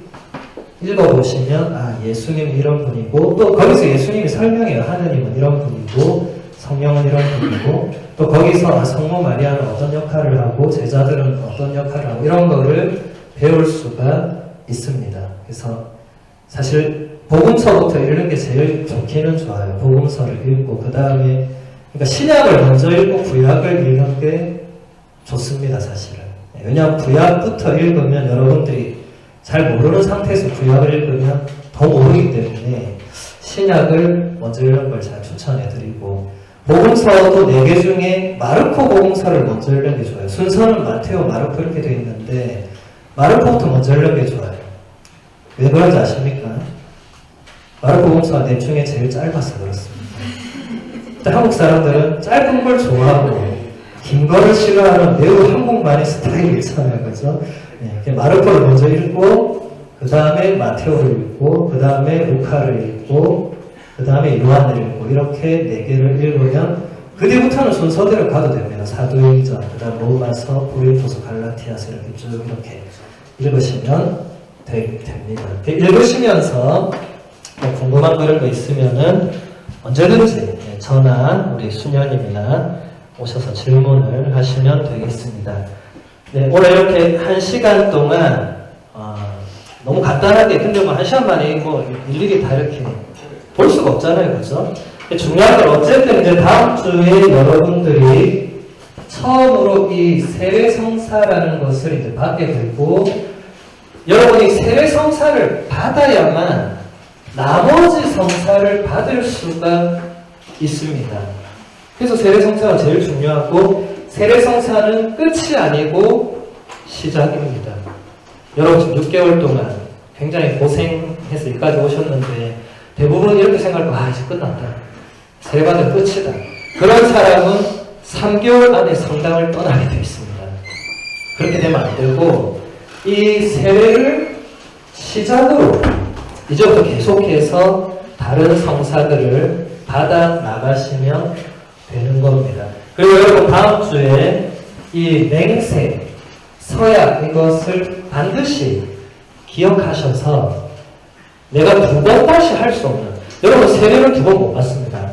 읽어보시면 예수님은 이런 분이고 또 거기서 예수님이 설명해요. 하느님은 이런 분이고 성령은 이런 분이고 또 거기서 성모 마리아는 어떤 역할을 하고 제자들은 어떤 역할을 하고 이런 거를 배울 수가 있습니다. 그래서 사실 복음서부터 읽는 게 제일 좋기는 좋아요. 복음서를 읽고 그 다음에 그러니까 신약을 먼저 읽고 구약을 읽는 게 좋습니다. 사실은. 왜냐하면 구약부터 읽으면 여러분들이 잘 모르는 상태에서 구약을 읽으면 더 모르기 때문에 신약을 먼저 읽는 걸 잘 추천해드리고 복음서도 4개 중에 마르코 복음서를 먼저 읽는 게 좋아요. 순서는 마테오, 마르코 이렇게 되어 있는데 마르코부터 먼저 읽는 게 좋아요. 왜 그런지 아십니까? 마르코 복음서가 4 중에 제일 짧아서 그렇습니다. 한국 사람들은 짧은 걸 좋아하고 긴 거를 싫어하는 매우 한국만의 스타일이 있잖아요. 그죠? 네, 마르코를 먼저 읽고 그 다음에 마테오를 읽고 그 다음에 루카를 읽고 그 다음에 요한을 읽고 이렇게 4개를 읽으면 그 뒤부터는 순서대로 가도 됩니다. 사도행전, 그 다음 로마서, 고린도서, 갈라티아서 이렇게 쭉 이렇게 읽으시면 됩니다. 읽으시면서 궁금한 그런 거 있으면은 언제든지 저나 우리 수녀님이나 오셔서 질문을 하시면 되겠습니다. 네, 오늘 이렇게 1시간 동안 너무 간단하게 근데 뭐 1시간 만에 뭐 일일이 다 이렇게 볼 수가 없잖아요, 그죠? 중요한 건 어쨌든 이제 다음 주에 여러분들이 처음으로 이 세례성사라는 것을 이제 받게 되고 여러분이 세례성사를 받아야만 나머지 성사를 받을 수가 있습니다. 그래서 세례성사가 제일 중요하고 세례성사는 끝이 아니고 시작입니다. 여러분 지금 6개월 동안 굉장히 고생해서 여기까지 오셨는데 대부분 이렇게 생각하고 이제 끝났다. 세례받은 끝이다. 그런 사람은 3개월 안에 성당을 떠나게 되어 있습니다. 그렇게 되면 안 되고 이 세례를 시작으로 이제부터 계속해서 다른 성사들을 받아 나가시면 되는 겁니다. 그리고 여러분 다음 주에 이 맹세, 서약 이것을 반드시 기억하셔서 내가 2번 다시 할 수 없는, 여러분 세례를 2번 못 받습니다.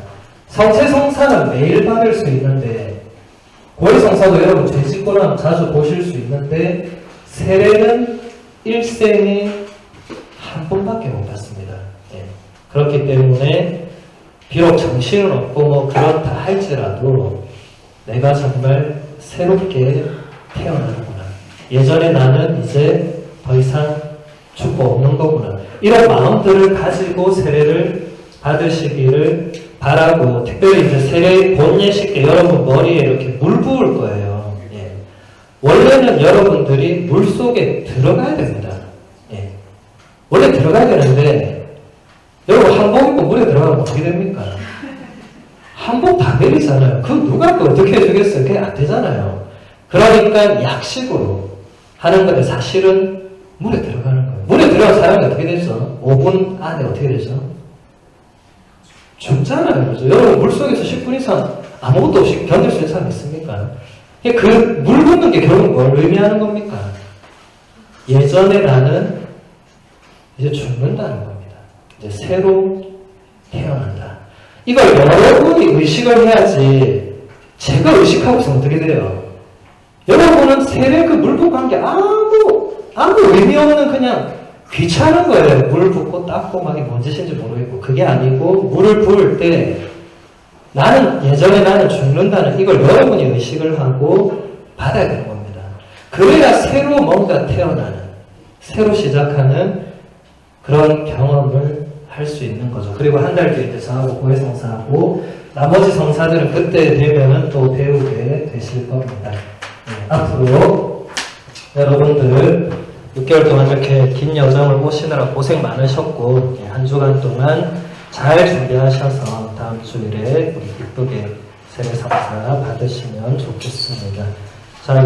성체성사는 매일 받을 수 있는데 고해성사도 여러분 죄 짓고 나면 자주 보실 수 있는데 세례는 일생에 한 번밖에 못 받습니다. 예. 그렇기 때문에 비록 정신은 없고 뭐 그렇다 할지라도 내가 정말 새롭게 태어나는구나. 예전에 나는 이제 더 이상 죽고 없는 거구나. 이런 마음들을 가지고 세례를 받으시기를 바라고, 특별히 이제 세례 본예식 때 여러분 머리에 이렇게 물 부을 거예요. 예. 원래는 여러분들이 물 속에 들어가야 됩니다. 예. 원래 들어가야 되는데 여러분 한복 입고 물에 들어가면 어떻게 됩니까? 한복 다 내리잖아요. 그 누가 또 어떻게 해주겠어요? 그게 안 되잖아요. 그러니까 약식으로 하는 건데 사실은 물에 들어가는 거예요. 물에 들어간 사람이 어떻게 되죠? 5분 안에 어떻게 되죠? 죽잖아요. 그죠? 여러분 물속에서 10분 이상 아무것도 없이 견딜 수 있는 사람 있습니까? 그 물 붓는 게 결국 뭘 의미하는 겁니까? 예전에 나는 이제 죽는다는 겁니다. 이제 새로 태어난다. 이걸 여러분이 의식을 해야지 제가 의식하고 있으면 어떻게 돼요? 여러분은 세례 그 물 붓고 한 게 아무 의미 없는 그냥 귀찮은 거예요. 물 붓고 닦고 막 뭔 짓인지 모르겠고. 그게 아니고 물을 부을 때 예전에 나는 죽는다는 이걸 여러분이 의식을 하고 받아야 되는 겁니다. 그래야 새로 뭔가 태어나는, 새로 시작하는 그런 경험을 할 수 있는 거죠. 그리고 한 달 뒤에 저하고 고해성사하고 나머지 성사들은 그때 되면은 또 배우게 되실 겁니다. 네, 앞으로 여러분들 6개월 동안 이렇게 긴 여정을 오시느라 고생 많으셨고 한 주간 동안 잘 준비하셔서 다음 주일에 우리 기쁘게 세례성사 받으시면 좋겠습니다. 자,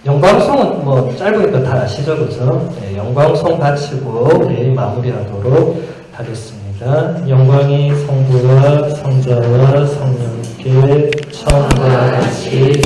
영광송은 뭐 짧으니까 다 아시죠, 그죠? 네, 영광송 바치고 내일 마무리하도록 하겠습니다. 영광이 성부와 성자와 성령께 처음과 같이